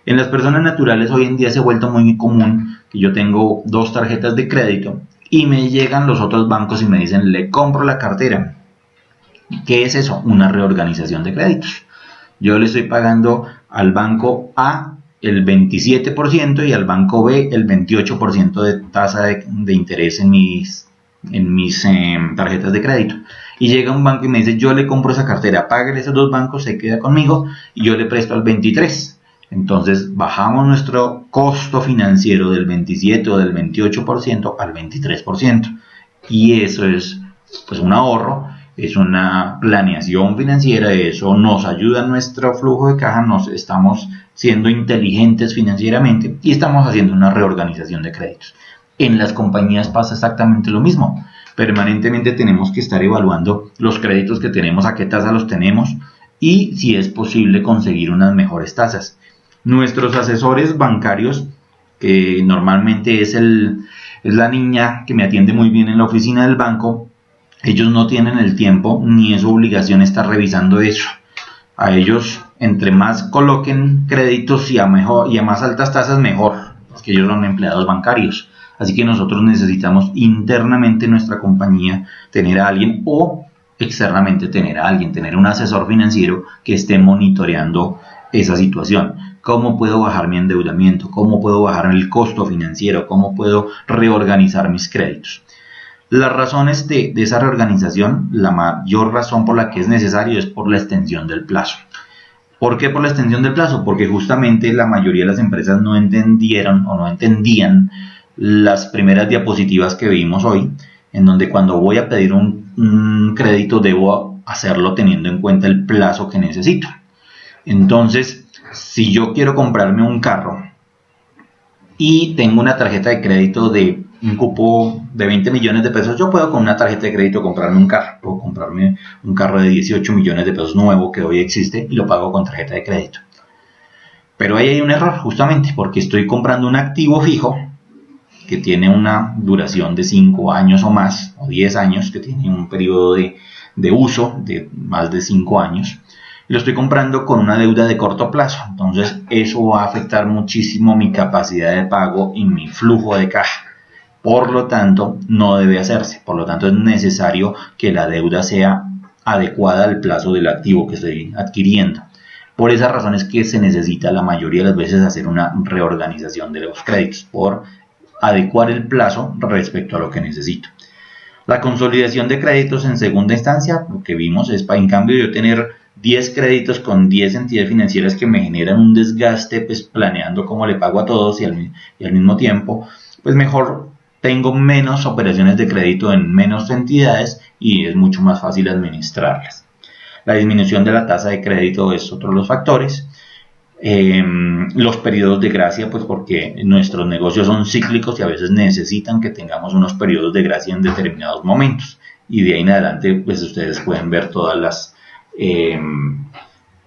En las personas naturales hoy en día se ha vuelto muy común que yo tengo 2 tarjetas de crédito y me llegan los otros bancos y me dicen, le compro la cartera. ¿Qué es eso? Una reorganización de créditos. Yo le estoy pagando al banco A el 27% y al banco B el 28% de tasa de interés en mis tarjetas de crédito. Y llega un banco y me dice, yo le compro esa cartera, páguele esos 2 bancos, se queda conmigo y yo le presto al 23%. Entonces bajamos nuestro costo financiero del 27 o del 28% al 23%. Y eso es pues un ahorro, es una planeación financiera, eso nos ayuda en nuestro flujo de caja, nos estamos siendo inteligentes financieramente y estamos haciendo una reorganización de créditos. En las compañías pasa exactamente lo mismo. Permanentemente tenemos que estar evaluando los créditos que tenemos, a qué tasa los tenemos y si es posible conseguir unas mejores tasas. Nuestros asesores bancarios, que normalmente es la niña que me atiende muy bien en la oficina del banco, ellos no tienen el tiempo ni es su obligación estar revisando eso. A ellos, entre más coloquen créditos y a más altas tasas, mejor. Es que ellos son empleados bancarios. Así que nosotros necesitamos internamente en nuestra compañía tener a alguien, o externamente tener a alguien, tener un asesor financiero que esté monitoreando esa situación. ¿Cómo puedo bajar mi endeudamiento? ¿Cómo puedo bajar el costo financiero? ¿Cómo puedo reorganizar mis créditos? Las razones de esa reorganización, la mayor razón por la que es necesario es por la extensión del plazo. ¿Por qué por la extensión del plazo? Porque justamente la mayoría de las empresas no entendieron o no entendían las primeras diapositivas que vimos hoy, en donde cuando voy a pedir un crédito debo hacerlo teniendo en cuenta el plazo que necesito. Entonces, si yo quiero comprarme un carro y tengo una tarjeta de crédito de un cupo de 20 millones de pesos, yo puedo con una tarjeta de crédito comprarme un carro. Puedo comprarme un carro de 18 millones de pesos nuevo que hoy existe y lo pago con tarjeta de crédito. Pero ahí hay un error, justamente porque estoy comprando un activo fijo que tiene una duración de 5 años o más, o 10 años, que tiene un periodo de uso de más de 5 años. Lo estoy comprando con una deuda de corto plazo, entonces eso va a afectar muchísimo mi capacidad de pago y mi flujo de caja. Por lo tanto, no debe hacerse. Por lo tanto, es necesario que la deuda sea adecuada al plazo del activo que estoy adquiriendo. Por esas razones que se necesita la mayoría de las veces hacer una reorganización de los créditos, por adecuar el plazo respecto a lo que necesito. La consolidación de créditos en segunda instancia, lo que vimos es en cambio de yo tener 10 créditos con 10 entidades financieras que me generan un desgaste, pues planeando cómo le pago a todos y al mismo tiempo, pues mejor tengo menos operaciones de crédito en menos entidades y es mucho más fácil administrarlas. La disminución de la tasa de crédito es otro de los factores. Los periodos de gracia, pues porque nuestros negocios son cíclicos y a veces necesitan que tengamos unos periodos de gracia en determinados momentos, y de ahí en adelante pues ustedes pueden ver todas las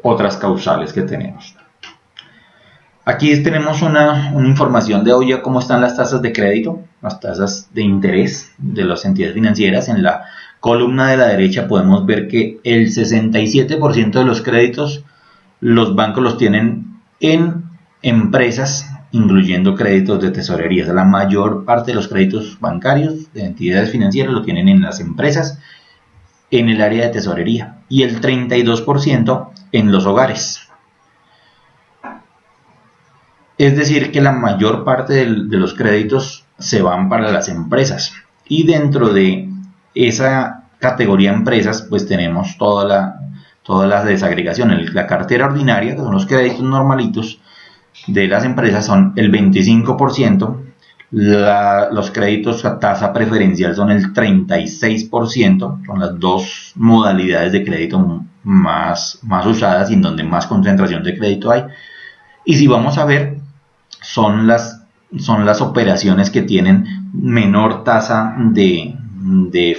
otras causales que tenemos. Aquí tenemos una información de hoy a cómo están las tasas de crédito, las tasas de interés de las entidades financieras. En la columna de la derecha podemos ver que el 67% de los créditos los bancos los tienen en empresas, incluyendo créditos de tesorería. La mayor parte de los créditos bancarios de entidades financieras lo tienen en las empresas, en el área de tesorería, y el 32% en los hogares. Es decir, que la mayor parte de los créditos se van para las empresas, y dentro de esa categoría empresas pues tenemos toda la desagregación. La cartera ordinaria, que son los créditos normalitos de las empresas, son el 25%, Los créditos a tasa preferencial son el 36%, son las dos modalidades de crédito más usadas y en donde más concentración de crédito hay. Y si vamos a ver, son las operaciones que tienen menor tasa de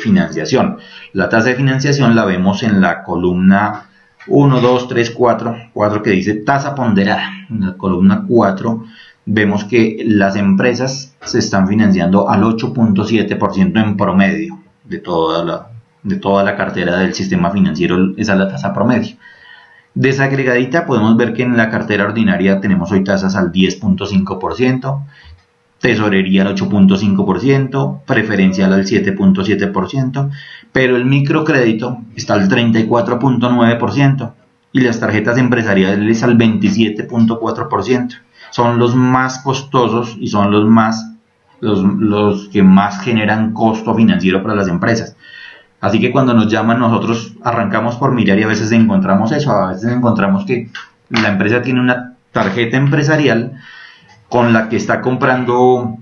financiación. La tasa de financiación la vemos en la columna 1, 2, 3, 4 que dice tasa ponderada. En la columna 4 vemos que las empresas se están financiando al 8.7% en promedio de toda la cartera del sistema financiero. Esa es la tasa promedio. Desagregadita podemos ver que en la cartera ordinaria tenemos hoy tasas al 10.5%, tesorería al 8.5%, preferencial al 7.7%, pero el microcrédito está al 34.9% y las tarjetas empresariales al 27.4%. Son los más costosos y son los que más generan costo financiero para las empresas. Así que cuando nos llaman, nosotros arrancamos por mirar y a veces encontramos eso. A veces encontramos que la empresa tiene una tarjeta empresarial con la que está comprando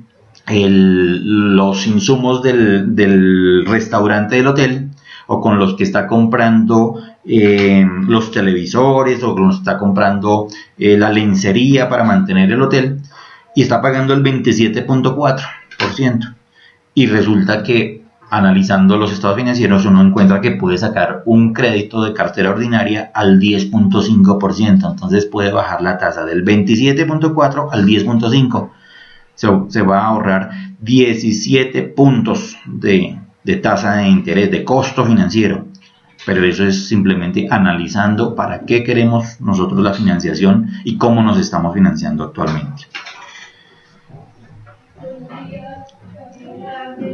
los insumos del restaurante del hotel, o con los que está comprando los televisores, o con los que está comprando la lencería para mantener el hotel, y está pagando el 27.4%. Y resulta que analizando los estados financieros uno encuentra que puede sacar un crédito de cartera ordinaria al 10.5%, entonces puede bajar la tasa del 27.4 al 10.5. Se va a ahorrar 17 puntos de tasa de interés, de costo financiero. Pero eso es simplemente analizando para qué queremos nosotros la financiación y cómo nos estamos financiando actualmente.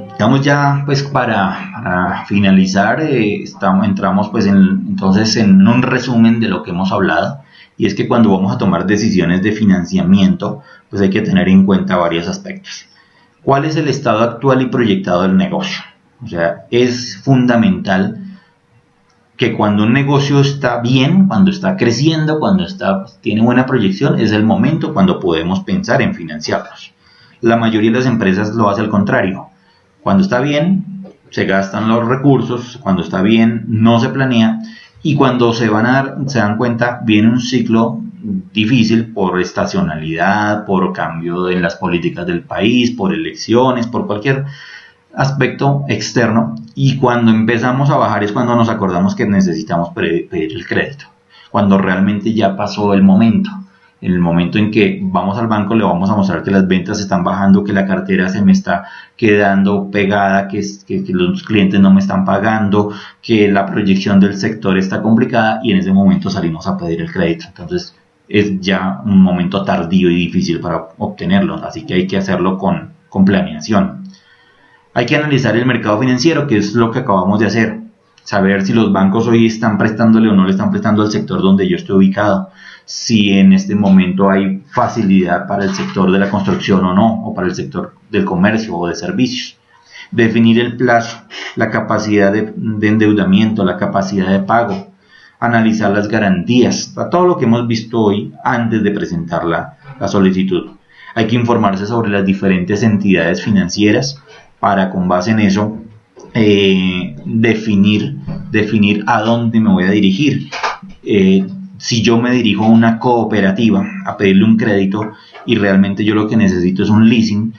Estamos ya pues para finalizar, entramos pues entonces en un resumen de lo que hemos hablado, y es que cuando vamos a tomar decisiones de financiamiento pues hay que tener en cuenta varios aspectos. ¿Cuál es el estado actual y proyectado del negocio? O sea, es fundamental que cuando un negocio está bien, cuando está creciendo, cuando tiene buena proyección, es el momento cuando podemos pensar en financiarlos. La mayoría de las empresas lo hace al contrario. Cuando está bien, se gastan los recursos, cuando está bien, no se planea, y cuando se dan cuenta, viene un ciclo difícil por estacionalidad, por cambio en las políticas del país, por elecciones, por cualquier aspecto externo, y cuando empezamos a bajar es cuando nos acordamos que necesitamos pedir el crédito, cuando realmente ya pasó el momento. En el momento en que vamos al banco le vamos a mostrar que las ventas están bajando, que la cartera se me está quedando pegada, que los clientes no me están pagando, que la proyección del sector está complicada, y en ese momento salimos a pedir el crédito. Entonces es ya un momento tardío y difícil para obtenerlo, así que hay que hacerlo con planeación. Hay que analizar el mercado financiero, que es lo que acabamos de hacer, saber si los bancos hoy están prestándole o no le están prestando al sector donde yo estoy ubicado, si en este momento hay facilidad para el sector de la construcción o no, o para el sector del comercio o de servicios. Definir el plazo, la capacidad de endeudamiento, la capacidad de pago, analizar las garantías, todo lo que hemos visto hoy antes de presentar la solicitud. Hay que informarse sobre las diferentes entidades financieras para, con base en eso, definir a dónde me voy a dirigir. Si yo me dirijo a una cooperativa a pedirle un crédito y realmente yo lo que necesito es un leasing,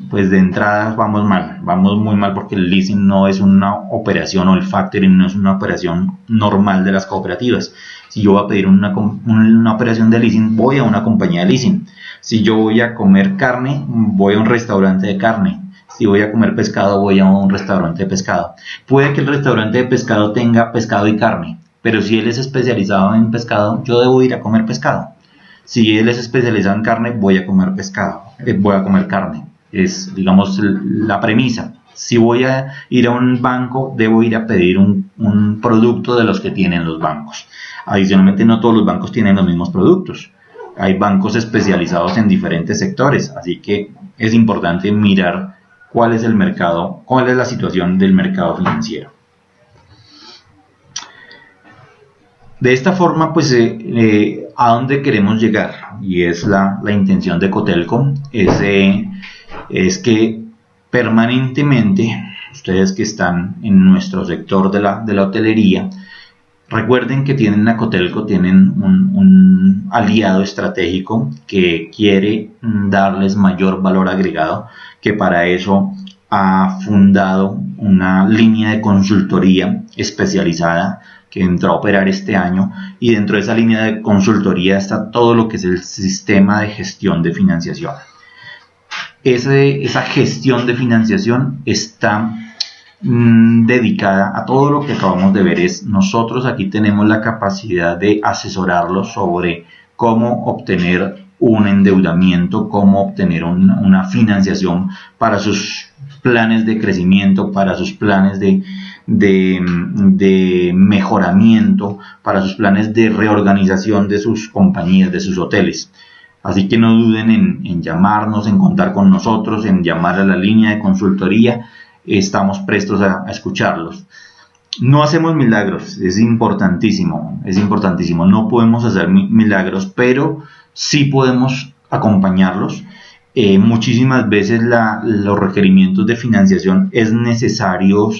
pues de entrada vamos muy mal, porque el leasing no es una operación, o el factoring no es una operación normal de las cooperativas. Si yo voy a pedir una operación de leasing, voy a una compañía de leasing. Si yo voy a comer carne, voy a un restaurante de carne. Si voy a comer pescado, voy a un restaurante de pescado. Puede que el restaurante de pescado tenga pescado y carne, pero si él es especializado en pescado, yo debo ir a comer pescado. Si él es especializado en carne, voy a comer carne. Es, digamos, la premisa. Si voy a ir a un banco, debo ir a pedir un producto de los que tienen los bancos. Adicionalmente, no todos los bancos tienen los mismos productos. Hay bancos especializados en diferentes sectores, así que es importante mirar cuál es el mercado, cuál es la situación del mercado financiero. De esta forma, pues, ¿a dónde queremos llegar? Y es la intención de Cotelco, es es que permanentemente, ustedes que están en nuestro sector de la hotelería, recuerden que tienen a Cotelco, tienen un aliado estratégico que quiere darles mayor valor agregado, que para eso ha fundado una línea de consultoría especializada que entró a operar este año, y dentro de esa línea de consultoría está todo lo que es el sistema de gestión de financiación. Esa gestión de financiación está dedicada a todo lo que acabamos de ver. Nosotros aquí tenemos la capacidad de asesorarlos sobre cómo obtener un endeudamiento, cómo obtener una financiación para sus planes de crecimiento, para sus planes de mejoramiento, para sus planes de reorganización de sus compañías, de sus hoteles. Así que no duden en llamarnos, en contar con nosotros, en llamar a la línea de consultoría. Estamos prestos a escucharlos. No hacemos milagros, es importantísimo, no podemos hacer milagros, pero sí podemos acompañarlos. Muchísimas veces los requerimientos de financiación es necesario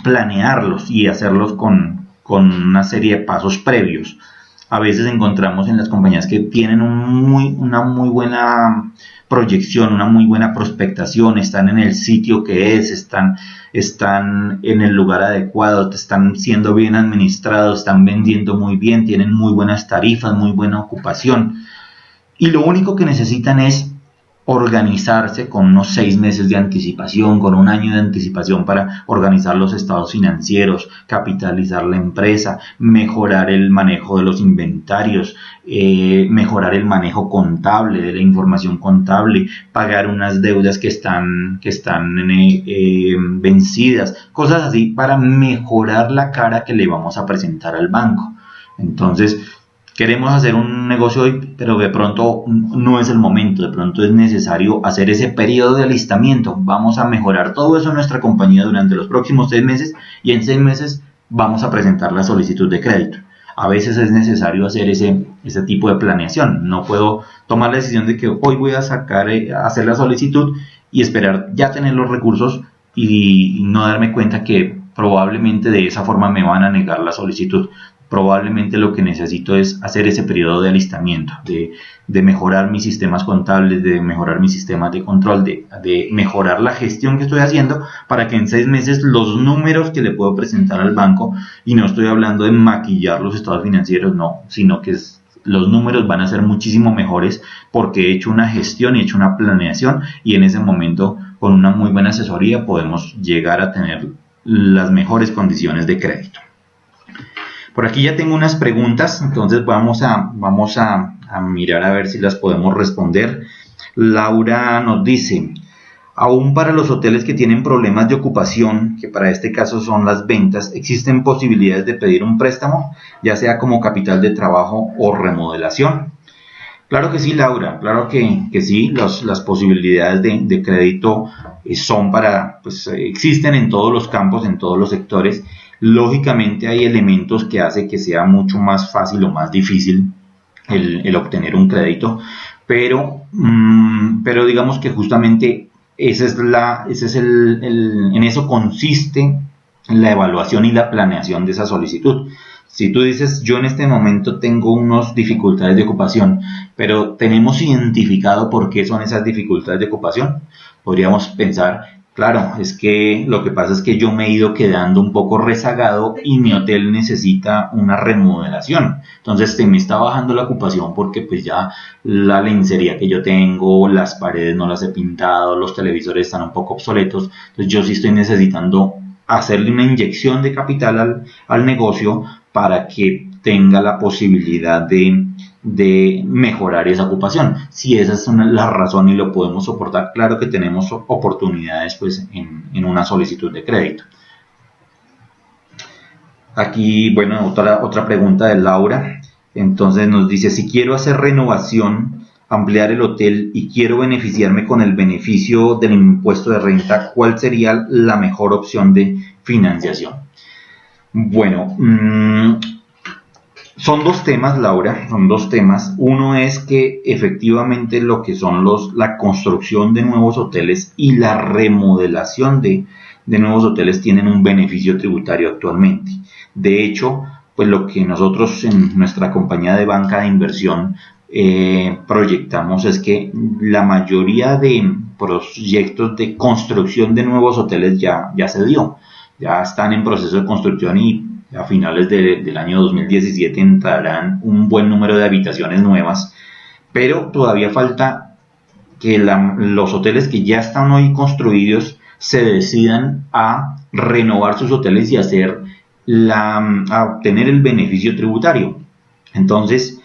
planearlos y hacerlos con una serie de pasos previos. A veces encontramos en las compañías que tienen una muy buena proyección, una muy buena prospectación, están en el sitio que están en el lugar adecuado, están siendo bien administrados, están vendiendo muy bien, tienen muy buenas tarifas, muy buena ocupación, y lo único que necesitan es organizarse con unos 6 meses de anticipación, con un año de anticipación para organizar los estados financieros, capitalizar la empresa, mejorar el manejo de los inventarios, mejorar el manejo contable, de la información contable, pagar unas deudas que están vencidas, cosas así para mejorar la cara que le vamos a presentar al banco. Entonces, queremos hacer un negocio hoy, pero de pronto no es el momento, de pronto es necesario hacer ese periodo de alistamiento. Vamos a mejorar todo eso en nuestra compañía durante los próximos 6 meses, y en 6 meses vamos a presentar la solicitud de crédito. A veces es necesario hacer ese tipo de planeación. No puedo tomar la decisión de que hoy voy a hacer la solicitud y esperar ya tener los recursos y no darme cuenta que probablemente de esa forma me van a negar la solicitud. Probablemente lo que necesito es hacer ese periodo de alistamiento, de mejorar mis sistemas contables, de mejorar mis sistemas de control, de mejorar la gestión que estoy haciendo, para que en 6 meses los números que le puedo presentar al banco, y no estoy hablando de maquillar los estados financieros, no, sino que los números van a ser muchísimo mejores porque he hecho una gestión y he hecho una planeación, y en ese momento con una muy buena asesoría podemos llegar a tener las mejores condiciones de crédito. Por aquí ya tengo unas preguntas, entonces vamos a mirar a ver si las podemos responder. Laura nos dice: aún para los hoteles que tienen problemas de ocupación, que para este caso son las ventas, ¿existen posibilidades de pedir un préstamo, ya sea como capital de trabajo o remodelación? Claro que sí, Laura, claro que sí, las posibilidades de crédito existen en todos los campos, en todos los sectores. Lógicamente hay elementos que hacen que sea mucho más fácil o más difícil el obtener un crédito, pero digamos que justamente en eso consiste la evaluación y la planeación de esa solicitud. Si tú dices, yo en este momento tengo unas dificultades de ocupación, pero tenemos identificado por qué son esas dificultades de ocupación, podríamos pensar: claro, es que lo que pasa es que yo me he ido quedando un poco rezagado y mi hotel necesita una remodelación. Entonces se me está bajando la ocupación porque pues ya la lencería que yo tengo, las paredes no las he pintado, los televisores están un poco obsoletos. Entonces yo sí estoy necesitando hacerle una inyección de capital al negocio para que tenga la posibilidad de mejorar esa ocupación. Si esa es la razón y lo podemos soportar, claro que tenemos oportunidades pues en una solicitud de crédito. Aquí, bueno, otra pregunta de Laura. Entonces nos dice: si quiero hacer renovación, ampliar el hotel y quiero beneficiarme con el beneficio del impuesto de renta, ¿cuál sería la mejor opción de financiación? Bueno, Son dos temas, Laura, son dos temas. Uno es que efectivamente lo que son la construcción de nuevos hoteles y la remodelación de nuevos hoteles tienen un beneficio tributario actualmente. De hecho, pues lo que nosotros en nuestra compañía de banca de inversión proyectamos es que la mayoría de proyectos de construcción de nuevos hoteles ya se dio, ya están en proceso de construcción y a finales del año 2017 entrarán un buen número de habitaciones nuevas, pero todavía falta que los hoteles que ya están hoy construidos se decidan a renovar sus hoteles y a obtener el beneficio tributario. Entonces,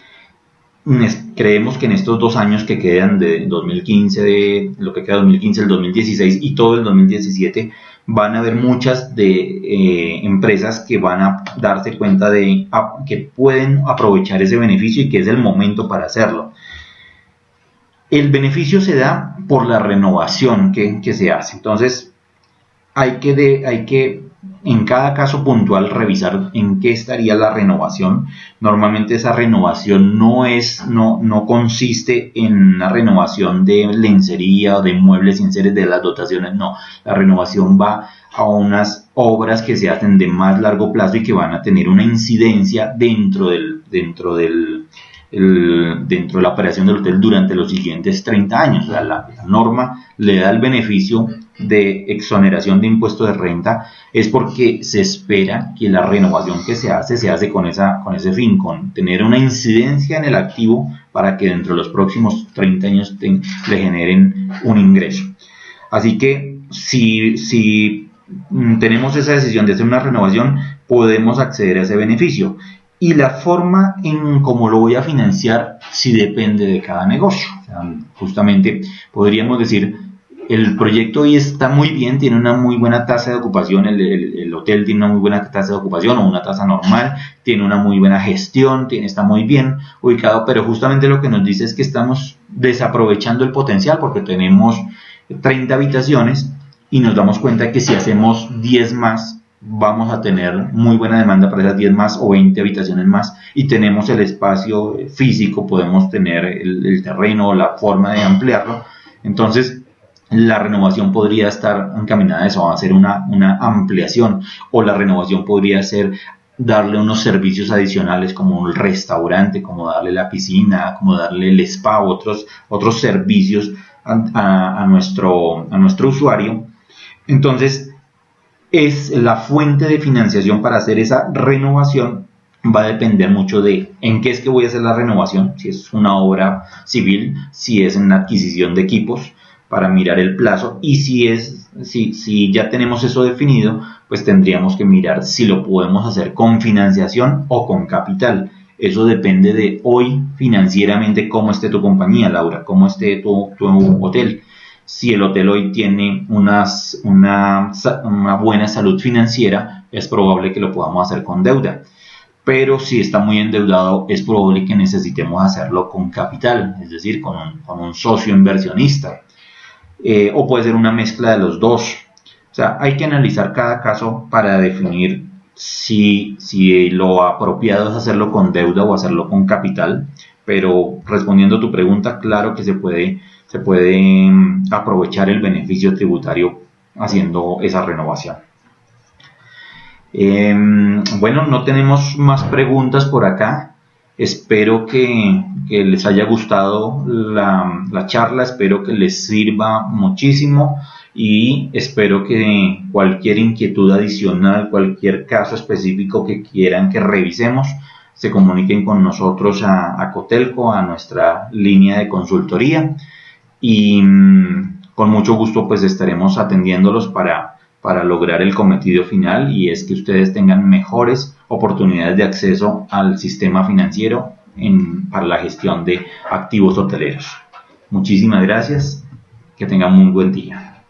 creemos que en estos 2 años que quedan de 2015, de lo que queda de 2015, el 2016 y todo el 2017, van a haber muchas empresas que van a darse cuenta de que pueden aprovechar ese beneficio y que es el momento para hacerlo. El beneficio se da por la renovación que se hace. Entonces, hay que en cada caso puntual revisar en qué estaría la renovación. Normalmente esa renovación no consiste en una renovación de lencería o de muebles sin seres de las dotaciones, no. La renovación va a unas obras que se hacen de más largo plazo y que van a tener una incidencia dentro de la operación del hotel durante los siguientes 30 años. O sea, la norma le da el beneficio de exoneración de impuesto de renta es porque se espera que la renovación que se hace con ese fin, con tener una incidencia en el activo para que dentro de los próximos 30 años le generen un ingreso. Así que si tenemos esa decisión de hacer una renovación, podemos acceder a ese beneficio. Y la forma en cómo lo voy a financiar sí depende de cada negocio. O sea, justamente podríamos decir, el proyecto hoy está muy bien, tiene una muy buena tasa de ocupación, el hotel tiene una muy buena tasa de ocupación o una tasa normal, tiene una muy buena gestión, está muy bien ubicado, pero justamente lo que nos dice es que estamos desaprovechando el potencial porque tenemos 30 habitaciones y nos damos cuenta que si hacemos 10 más, vamos a tener muy buena demanda para esas 10 más o 20 habitaciones más y tenemos el espacio físico, podemos tener el terreno o la forma de ampliarlo. Entonces, la renovación podría estar encaminada a eso, a hacer una ampliación, o la renovación podría ser darle unos servicios adicionales como un restaurante, como darle la piscina, como darle el spa, otros servicios a nuestro usuario. Entonces, es la fuente de financiación para hacer esa renovación va a depender mucho de en qué es que voy a hacer la renovación, si es una obra civil, si es una adquisición de equipos para mirar el plazo, y si ya tenemos eso definido, pues tendríamos que mirar si lo podemos hacer con financiación o con capital. Eso depende de hoy financieramente cómo esté tu compañía, Laura, cómo esté tu hotel. Si el hotel hoy tiene una buena salud financiera, es probable que lo podamos hacer con deuda. Pero si está muy endeudado, es probable que necesitemos hacerlo con capital, es decir, con un socio inversionista. O puede ser una mezcla de los dos. O sea, hay que analizar cada caso para definir si lo apropiado es hacerlo con deuda o hacerlo con capital. Pero respondiendo a tu pregunta, claro que se puede aprovechar el beneficio tributario haciendo esa renovación. Bueno, no tenemos más preguntas por acá. Espero que les haya gustado la charla, espero que les sirva muchísimo y espero que cualquier inquietud adicional, cualquier caso específico que quieran que revisemos, se comuniquen con nosotros a Cotelco, a nuestra línea de consultoría, y con mucho gusto pues estaremos atendiéndolos para lograr el cometido final, y es que ustedes tengan mejores oportunidades de acceso al sistema financiero para la gestión de activos hoteleros. Muchísimas gracias, que tengan muy buen día.